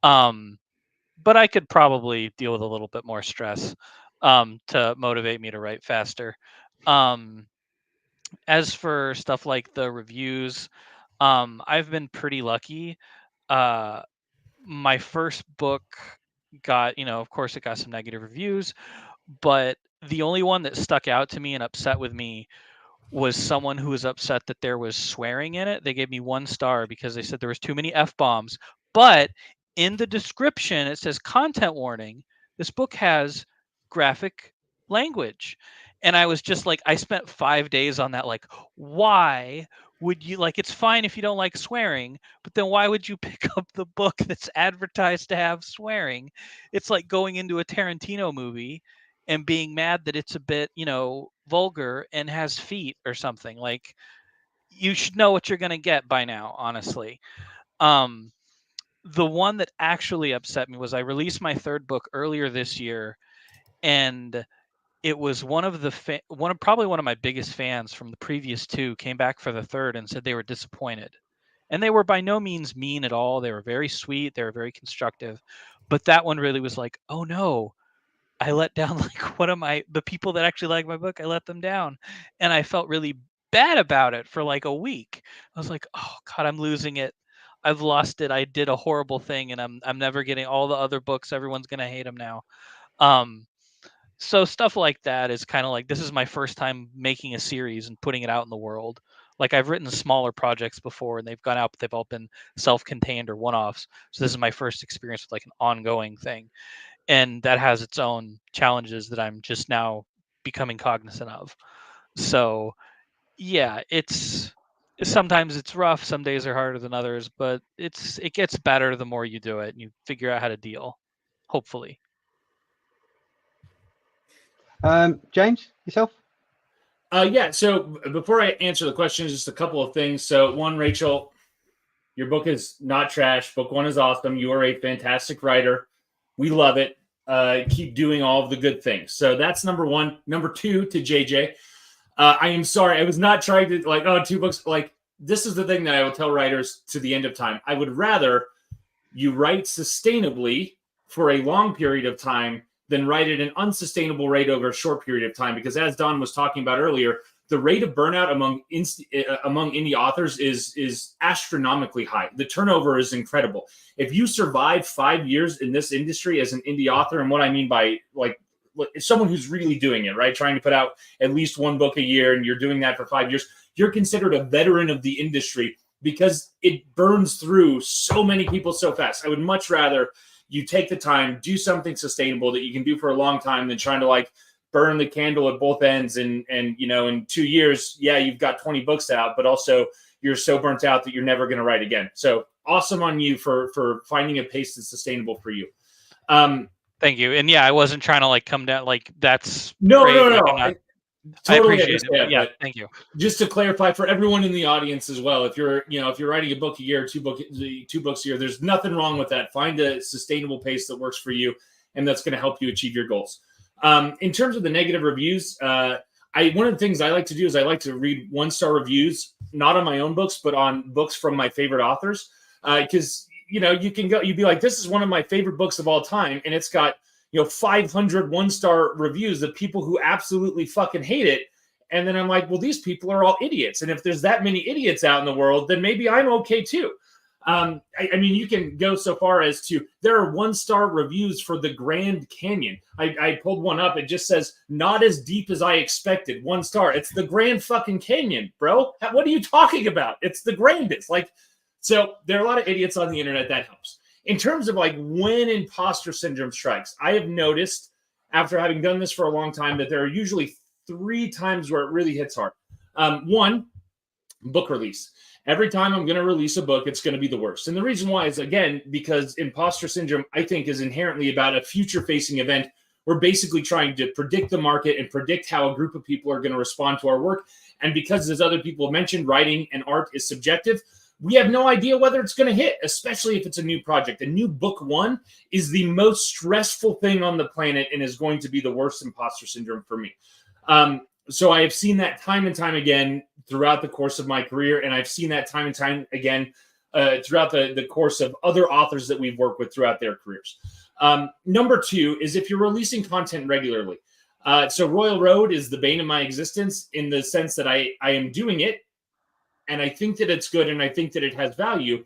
But I could probably deal with a little bit more stress to motivate me to write faster. As for stuff like the reviews, I've been pretty lucky. My first book got, of course, it got some negative reviews, but the only one that stuck out to me and upset with me was someone who was upset that there was swearing in it. They gave me 1 star because they said there was too many F-bombs. But in the description, it says content warning. This book has graphic language. And I was just like, I spent 5 days on that. Like, why would you, like, it's fine if you don't like swearing, but then why would you pick up the book that's advertised to have swearing? It's like going into a Tarantino movie and being mad that it's a bit, vulgar and has feet or something. Like, you should know what you're going to get by now, honestly. The one that actually upset me was I released my 3rd book earlier this year, and it was one of probably one of my biggest fans from the previous 2 came back for the 3rd and said they were disappointed. And they were by no means mean at all. They were very sweet. They were very constructive. But that one really was like, oh no, I let down like the people that actually like my book, I let them down. And I felt really bad about it for like a week. I was like, oh God, I'm losing it. I've lost it. I did a horrible thing, and I'm never getting all the other books. Everyone's gonna hate them now. So stuff like that is kind of like, this is my first time making a series and putting it out in the world. Like, I've written smaller projects before and they've gone out, but they've all been self-contained or one-offs. So this is my first experience with like an ongoing thing. And that has its own challenges that I'm just now becoming cognizant of. So yeah, sometimes it's rough. Some days are harder than others, but it gets better the more you do it and you figure out how to deal, hopefully. James, yourself? Yeah. So before I answer the question, just a couple of things. So one, Rachel, your book is not trash. Book 1 is awesome. You are a fantastic writer. We love it. Keep doing all of the good things. So that's number 1. Number 2, to JJ, I am sorry. I was not trying to like, 2 books. Like, this is the thing that I will tell writers to the end of time. I would rather you write sustainably for a long period of time than write at an unsustainable rate over a short period of time. Because as Don was talking about earlier, the rate of burnout among indie authors is astronomically high. The turnover is incredible. If you survive 5 years in this industry as an indie author, and what I mean by like someone who's really doing it, right, trying to put out at least 1 book a year, and you're doing that for 5 years, you're considered a veteran of the industry because it burns through so many people so fast. I would much rather you take the time, do something sustainable that you can do for a long time than trying to like burn the candle at both ends. And in 2 years, yeah, you've got 20 books out, but also you're so burnt out that you're never going to write again. So awesome on you for finding a pace that's sustainable for you. Thank you. And yeah, I wasn't trying to like come down like that's no. Like, I totally appreciate understand. it. Yeah, thank you. Just to clarify for everyone in the audience as well, if you're writing a book a year, 2 books a year, there's nothing wrong with that. Find a sustainable pace that works for you, and that's going to help you achieve your goals. In terms of the negative reviews, one of the things I like to do is I like to read 1-star reviews, not on my own books, but on books from my favorite authors. Because you'd be like, this is one of my favorite books of all time, and it's got 500 1-star reviews of people who absolutely fucking hate it. And then I'm like, well, these people are all idiots. And if there's that many idiots out in the world, then maybe I'm okay too. I mean, you can go so far as to, there are 1-star reviews for the Grand Canyon. I pulled one up. It just says, not as deep as I expected. 1 star. It's the Grand fucking Canyon, bro. What are you talking about? It's the grandest. Like, So there are a lot of idiots on the internet. That helps. In terms of like when imposter syndrome strikes, I have noticed after having done this for a long time that there are usually 3 times where it really hits hard. One, book release. Every time I'm going to release a book, it's going to be the worst. And the reason why is, again, because imposter syndrome, I think, is inherently about a future-facing event. We're basically trying to predict the market and predict how a group of people are going to respond to our work. And because, as other people mentioned, writing and art is subjective, we have no idea whether it's going to hit, especially if it's a new project. A new book one is the most stressful thing on the planet and is going to be the worst imposter syndrome for me. So I have seen that time and time again throughout the course of my career, and I've seen that time and time again throughout the course of other authors that we've worked with throughout their careers. Number 2 is if you're releasing content regularly. So Royal Road is the bane of my existence in the sense that I am doing it, and I think that it's good, and I think that it has value.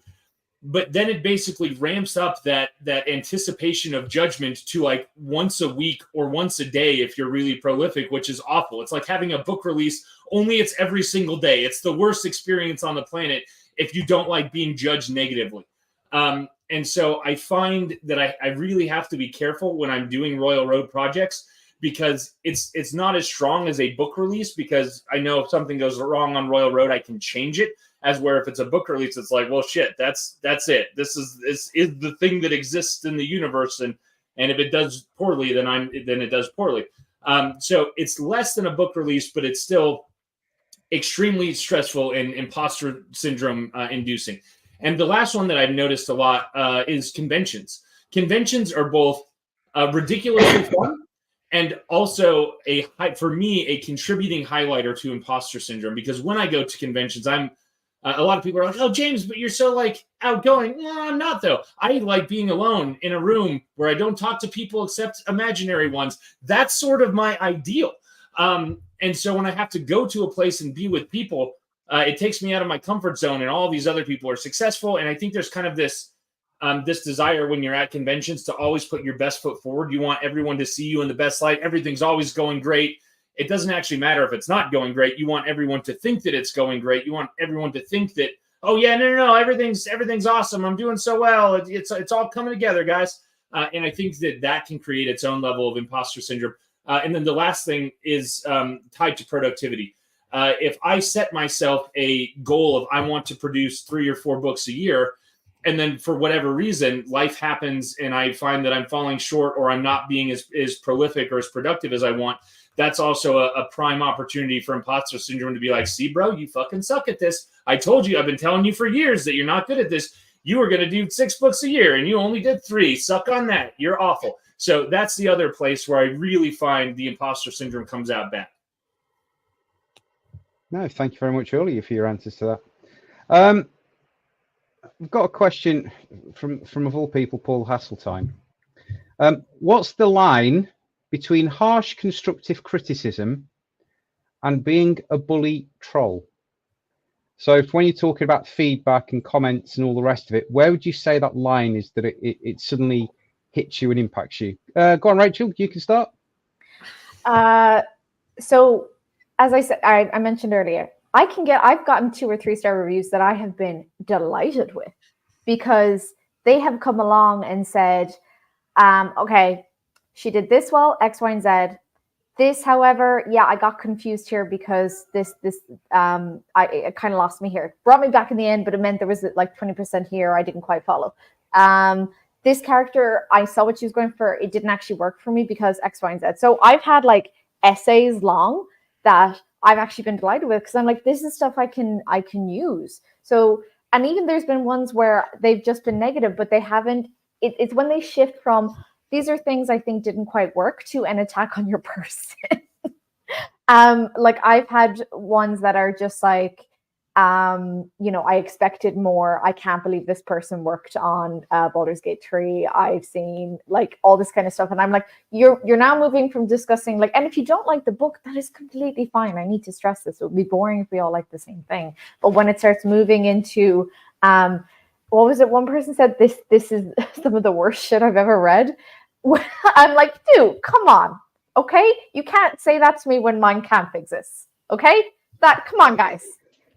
But then it basically ramps up that anticipation of judgment to like once a week or once a day if you're really prolific, which is awful. It's like having a book release, only it's every single day. It's the worst experience on the planet if you don't like being judged negatively. And so I find that I really have to be careful when I'm doing Royal Road projects, because it's not as strong as a book release, because I know if something goes wrong on Royal Road, I can change it. As where if it's a book release, it's like, well, shit, that's it. This is the thing that exists in the universe, and if it does poorly, then it does poorly. So it's less than a book release, but it's still extremely stressful and imposter syndrome inducing. And the last one that I've noticed a lot is conventions. Conventions are both ridiculously fun and also for me a contributing highlighter to imposter syndrome, because when I go to conventions, a lot of people are like, oh, James, but you're so like outgoing. No, I'm not, though. I like being alone in a room where I don't talk to people except imaginary ones. That's sort of my ideal. And so when I have to go to a place and be with people, it takes me out of my comfort zone, and all these other people are successful. And I think there's kind of this desire when you're at conventions to always put your best foot forward. You want everyone to see you in the best light. Everything's always going great. It doesn't actually matter if it's not going great. You want everyone to think that it's going great. You want everyone to think that, oh yeah, no, everything's awesome. I'm doing so well. It's all coming together, guys. And I think that can create its own level of imposter syndrome. And then the last thing is tied to productivity. If I set myself a goal of I want to produce 3 or 4 books a year, and then for whatever reason, life happens and I find that I'm falling short or I'm not being as prolific or as productive as I want, that's also a prime opportunity for imposter syndrome to be like, see, bro, you fucking suck at this. I told you, I've been telling you for years that you're not good at this. You were going to do 6 books a year and you only did 3. Suck on that. You're awful. So that's the other place where I really find the imposter syndrome comes out bad. No, thank you very much, Oli, for your answers to that. We've got a question from of all people, Paul Hasseltine. What's the line between harsh constructive criticism and being a bully troll? So when you're talking about feedback and comments and all the rest of it, where would you say that line is that it suddenly hits you and impacts you? Go on, Rachel, you can start. So as I said, I mentioned earlier, I've gotten 2 or 3 star reviews that I have been delighted with, because they have come along and said, okay, she did this well, X, Y, and Z. This, however, yeah, I got confused here because it kind of lost me here. Brought me back in the end, but it meant there was like 20% here I didn't quite follow. This character, I saw what she was going for. It didn't actually work for me because X, Y, and Z. So I've had like essays long that I've actually been delighted with, because I'm like, this is stuff I can use. So, and even there's been ones where they've just been negative, but they haven't. It's when they shift from these are things I think didn't quite work to an attack on your person. Like I've had ones that are just like, I expected more. I can't believe this person worked on Baldur's Gate 3. I've seen like all this kind of stuff. And I'm like, you're now moving from discussing like, and if you don't like the book, that is completely fine. I need to stress this. It would be boring if we all like the same thing. But when it starts moving into, what was it? One person said, this is some of the worst shit I've ever read. I'm like, dude, come on. Okay. You can't say that to me when mine can't exist. Okay. Come on, guys.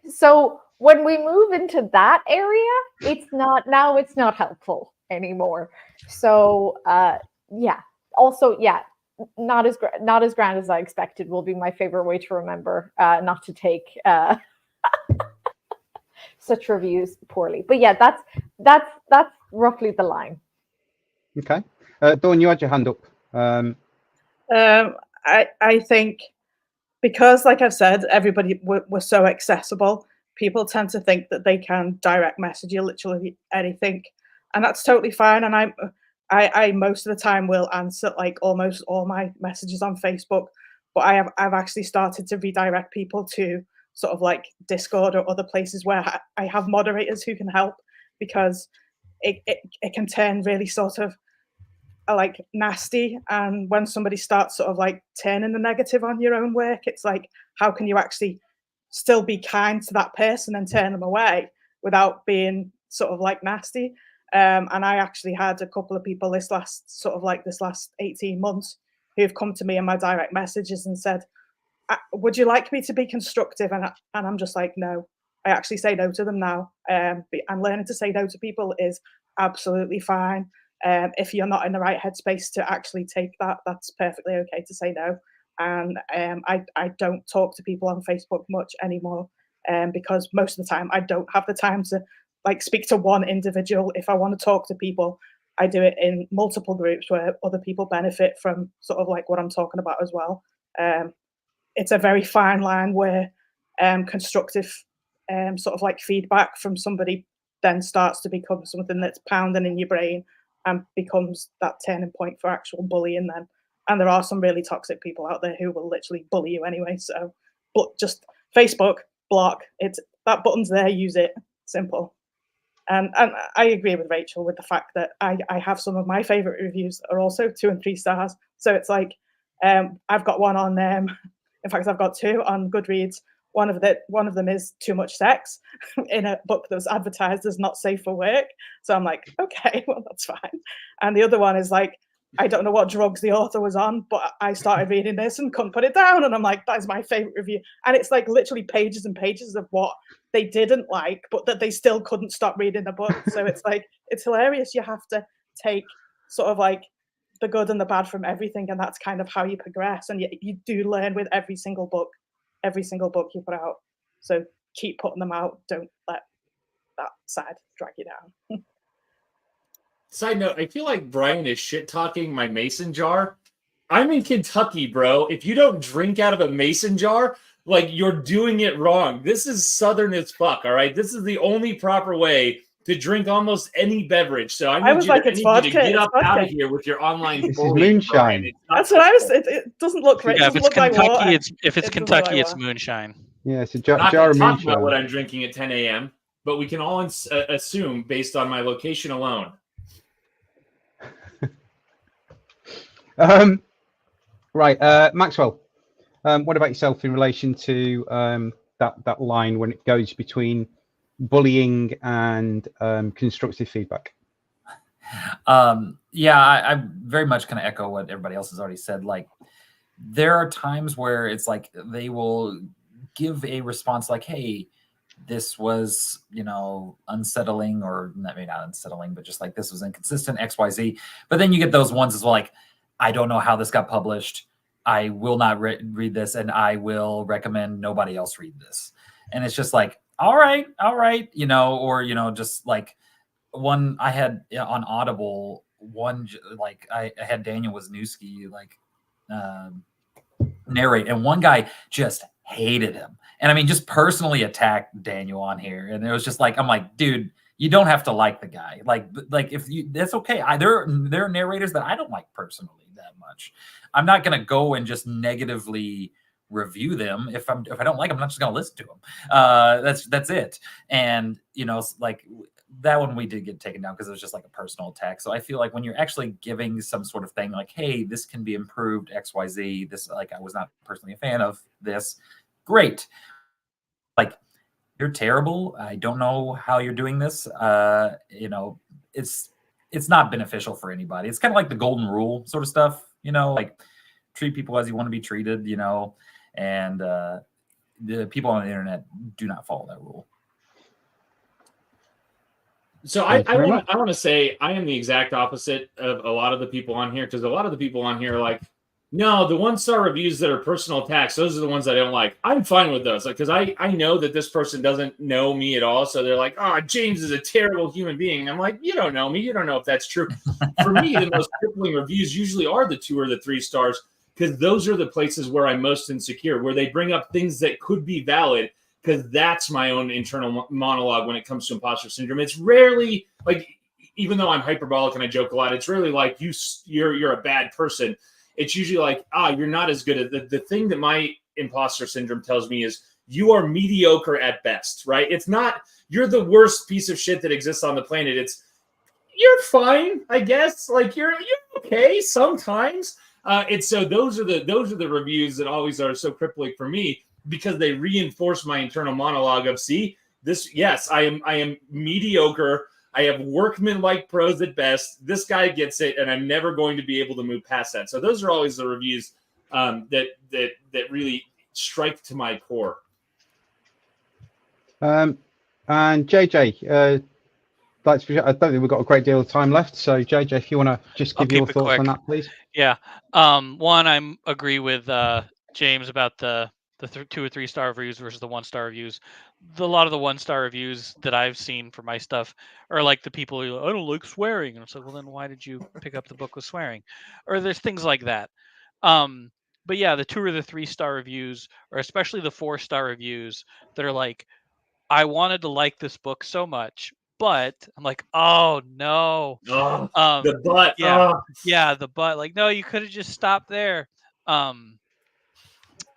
So when we move into that area, it's not helpful anymore. So yeah. Also, yeah, not as grand as I expected will be my favorite way to remember not to take such reviews poorly. But yeah, that's roughly the line. Okay. Dawn, you had your hand up. I think because, like I've said, everybody we're so accessible, people tend to think that they can direct message you literally anything, and that's totally fine. And I most of the time will answer like almost all my messages on Facebook, but I've actually started to redirect people to sort of like Discord or other places where I have moderators who can help, because it can turn really sort of like nasty, and when somebody starts sort of like turning the negative on your own work, it's like, how can you actually still be kind to that person and turn them away without being sort of like nasty? And I actually had a couple of people this last 18 months who've come to me in my direct messages and said, would you like me to be constructive? And I'm just like, no. I actually say no to them now. And learning to say no to people is absolutely fine. If you're not in the right headspace to actually take that, that's perfectly okay to say no. And I don't talk to people on Facebook much anymore, because most of the time I don't have the time to like speak to one individual. If I want to talk to people, I do it in multiple groups where other people benefit from sort of like what I'm talking about as well. It's a very fine line where constructive sort of like feedback from somebody then starts to become something that's pounding in your brain and becomes that turning point for actual bullying then. And there are some really toxic people out there who will literally bully you anyway. So, but just Facebook, block, that button's there, use it, simple. And I agree with Rachel with the fact that I have some of my favorite reviews that are also 2 and 3 stars. So it's like, I've got one on in fact, I've got 2 on Goodreads. One of them is too much sex in a book that was advertised as not safe for work. So I'm like, okay, well, that's fine. And the other one is like, I don't know what drugs the author was on, but I started reading this and couldn't put it down. And I'm like, that is my favorite review. And it's like literally pages and pages of what they didn't like, but that they still couldn't stop reading the book. So it's like, it's hilarious. You have to take sort of like the good and the bad from everything. And that's kind of how you progress. And you do learn with every single book you put out. So keep putting them out. Don't let that side drag you down. Side note, I feel like Brian is shit-talking my mason jar. I'm in Kentucky, bro. If you don't drink out of a mason jar, like, you're doing it wrong. This is Southern as fuck, all right? This is the only proper way to drink almost any beverage. So I need you to get up out of here with your online This is moonshine. That's what I was. It doesn't look right. Yeah, if it's Kentucky, it's Kentucky, it's moonshine. Yeah, it's a jar of moonshine. Talk about what I'm drinking at 10 a.m., but we can all assume based on my location alone. Right, Maxwell. What about yourself in relation to that line when it goes between bullying and constructive feedback? Yeah, I very much kind of echo what everybody else has already said. Like, there are times where it's like they will give a response like, hey, this was, unsettling, or maybe not unsettling, but just like this was inconsistent, XYZ. But then you get those ones as well, like, I don't know how this got published. I will not read this, and I will recommend nobody else read this. And it's just like, all right, or, just like one I had on Audible, I had Daniel Wisniewski narrate, and one guy just hated him. And I mean, just personally attacked Daniel on here. And it was just like, I'm like, dude, you don't have to like the guy. Like if you, that's okay. There are narrators that I don't like personally that much. I'm not going to go and just negatively review them. If I don't like them, I'm not just going to listen to them. That's it. And, like that one we did get taken down because it was just like a personal attack. So I feel like when you're actually giving some sort of thing like, hey, this can be improved, XYZ, this, like, I was not personally a fan of this. Great. Like, you're terrible. I don't know how you're doing this. It's not beneficial for anybody. It's kind of like the golden rule sort of stuff, like treat people as you want to be treated, and the people on the internet do not follow that rule. So Thank you I very want much. to say I am the exact opposite of a lot of the people on here, because a lot of the people on here are like, no, the 1-star reviews that are personal attacks, those are the ones I don't like. I'm fine with those, because I know that this person doesn't know me at all, so they're like, oh, James is a terrible human being. I'm like, you don't know me, you don't know if that's true. For me, the most crippling reviews usually are the 2 or the 3 stars, because those are the places where I'm most insecure, where they bring up things that could be valid, because that's my own internal monologue when it comes to imposter syndrome. It's rarely like, even though I'm hyperbolic and I joke a lot, it's really like you're a bad person. It's usually like, you're not as good at the thing that my imposter syndrome tells me is you are mediocre at best, right? It's not you're the worst piece of shit that exists on the planet. It's you're fine, I guess. Like you're okay sometimes. It's so those are the reviews that always are so crippling for me, because they reinforce my internal monologue of, see, this, yes, I am mediocre. I have workmanlike prose at best. This guy gets it, and I'm never going to be able to move past that. So those are always the reviews that really strike to my core. And JJ, I don't think we've got a great deal of time left. So JJ, if you want to just give your thoughts on that, please. Yeah. One, I'm agree with James about the 2 or 3 star reviews versus the 1-star reviews. A lot of the 1-star reviews that I've seen for my stuff are like the people who, I don't like swearing, and it's like, well, then why did you pick up the book with swearing? Or there's things like that. But yeah, the 2 or the 3-star reviews, or especially the 4-star reviews that are like, I wanted to like this book so much, but I'm like, oh no. The butt. Yeah, the but, like, no, you could have just stopped there.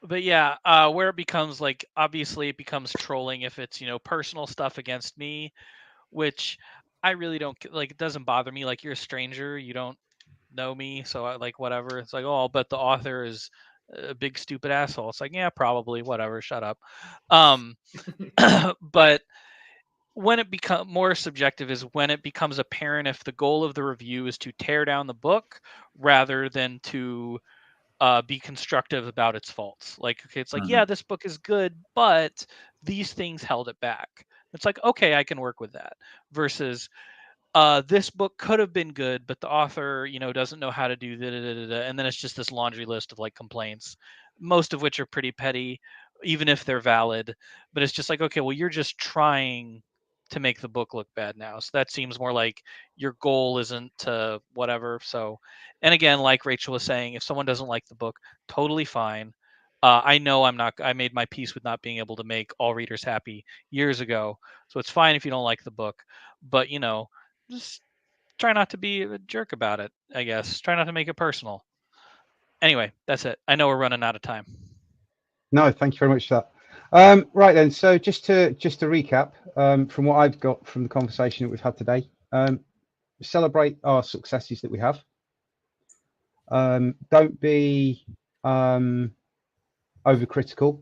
But yeah, where it becomes like, obviously it becomes trolling if it's, personal stuff against me, which I really don't like. It doesn't bother me. Like, you're a stranger, you don't know me, so I like, whatever. It's like, oh, I'll bet the author is a big stupid asshole. It's like, yeah, probably, whatever, shut up. But when it becomes more subjective is when it becomes apparent if the goal of the review is to tear down the book rather than to be constructive about its faults. Like, okay, it's like, yeah, this book is good, but these things held it back. It's like, okay, I can work with that. Versus, this book could have been good, but the author, doesn't know how to do that, and then it's just this laundry list of like complaints, most of which are pretty petty, even if they're valid. But it's just like, okay, well, you're just trying to make the book look bad now. So that seems more like your goal isn't to whatever. So, and again, like Rachel was saying, if someone doesn't like the book, totally fine. I know I made my peace with not being able to make all readers happy years ago. So it's fine if you don't like the book, but just try not to be a jerk about it, I guess. Try not to make it personal. Anyway, that's it. I know we're running out of time. No, thank you very much for that. Right then, so just to recap, from what I've got from the conversation that we've had today, celebrate our successes that we have. Don't be overcritical.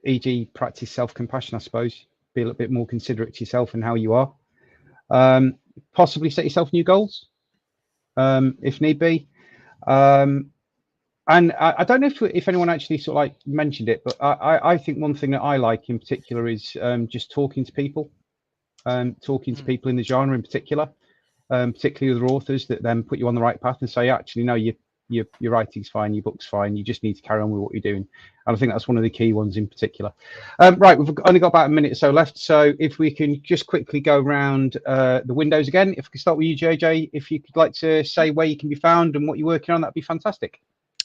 E.g., practice self-compassion, I suppose. Be a little bit more considerate to yourself and how you are. Possibly set yourself new goals, if need be. And I don't know if anyone actually sort of like mentioned it, but I think one thing that I like in particular is just talking to people, talking to people in the genre in particular, particularly other authors that then put you on the right path and say, actually, no, your writing's fine, your book's fine, you just need to carry on with what you're doing. And I think that's one of the key ones in particular. Right, we've only got about a minute or so left, so if we can just quickly go around the windows again. If we can start with you, JJ, if you could like to say where you can be found and what you're working on, that'd be fantastic.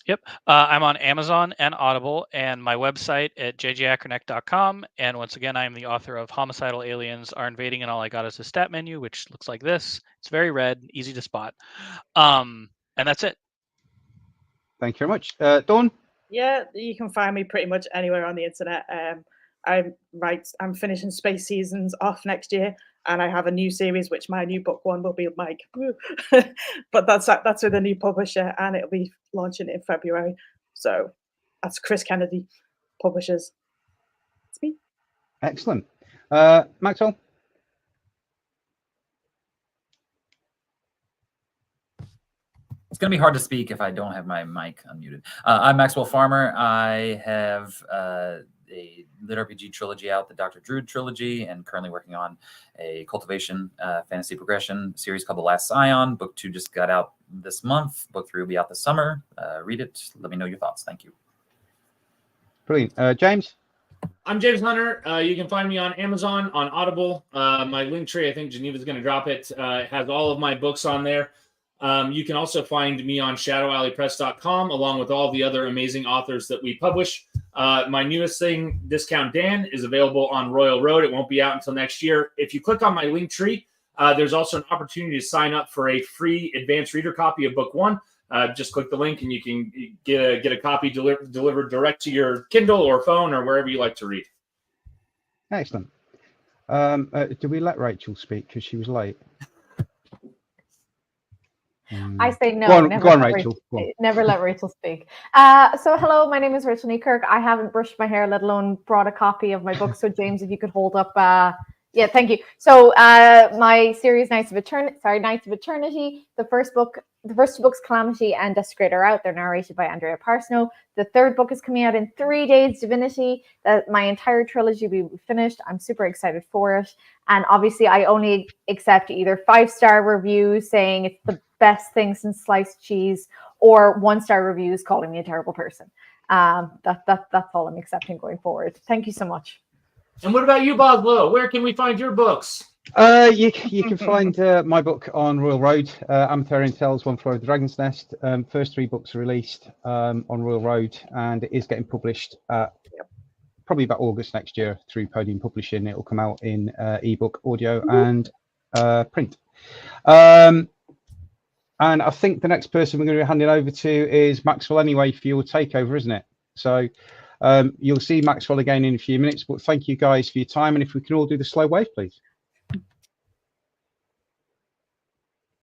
Yep. I'm on Amazon and Audible, and my website at jjacronek.com. And once again, I am the author of Homicidal Aliens Are Invading, and All I Got Is a Stat Menu, which looks like this. It's very red, easy to spot. And that's it. Thank you very much. Dawn? Yeah, you can find me pretty much anywhere on the internet. I'm finishing Space Seasons off next year, and I have a new series, which my new book one will be like, but that's with a new publisher, and it'll be launching in February. So that's Chris Kennedy Publishers. It's me. Excellent. Maxwell? It's going to be hard to speak if I don't have my mic unmuted. I'm Maxwell Farmer. I have a lit RPG trilogy out, the Dr. Druid trilogy, and currently working on a cultivation fantasy progression series called The Last Scion. Book 2 just got out this month. Book 3 will be out this summer. Read it. Let me know your thoughts. Thank you. Brilliant. James? I'm James Hunter. You can find me on Amazon, on Audible. My link tree, I think Geneva's going to drop it. It has all of my books on there. You can also find me on shadowalleypress.com, along with all the other amazing authors that we publish. My newest thing, Discount Dan, is available on Royal Road. It won't be out until next year. If you click on my link tree, there's also an opportunity to sign up for a free advanced reader copy of Book 1. Just click the link and you can get a copy delivered direct to your Kindle or phone or wherever you like to read. Excellent. Do we let Rachel speak because she was late? I say no. Go on, Rachel. Never let Rachel speak. So hello, my name is Rachel Newkirk. I haven't brushed my hair, let alone brought a copy of my book. So James, if you could hold up. Yeah, thank you. So my series, Knights of Eternity. The first two books, Calamity and Desecrate, are out. They're narrated by Andrea Parsnow. The third book is coming out in 3 days, Divinity. My entire trilogy will be finished. I'm super excited for it. And obviously, I only accept either 5-star reviews saying it's the best thing since sliced cheese, or 1-star reviews calling me a terrible person. That's all I'm accepting going forward. Thank you so much. And what about you, Boswell? Where can we find your books? You can find my book on Royal Road, Amatarian Tales, One Flew Over the Dragon's Nest. First 3 books are released on Royal Road, and it is getting published probably about August next year through Podium Publishing. It will come out in ebook, audio, and print. And I think the next person we're going to be handing over to is Maxwell anyway for your takeover, isn't it? So you'll see Maxwell again in a few minutes, but thank you guys for your time. And if we can all do the slow wave, please.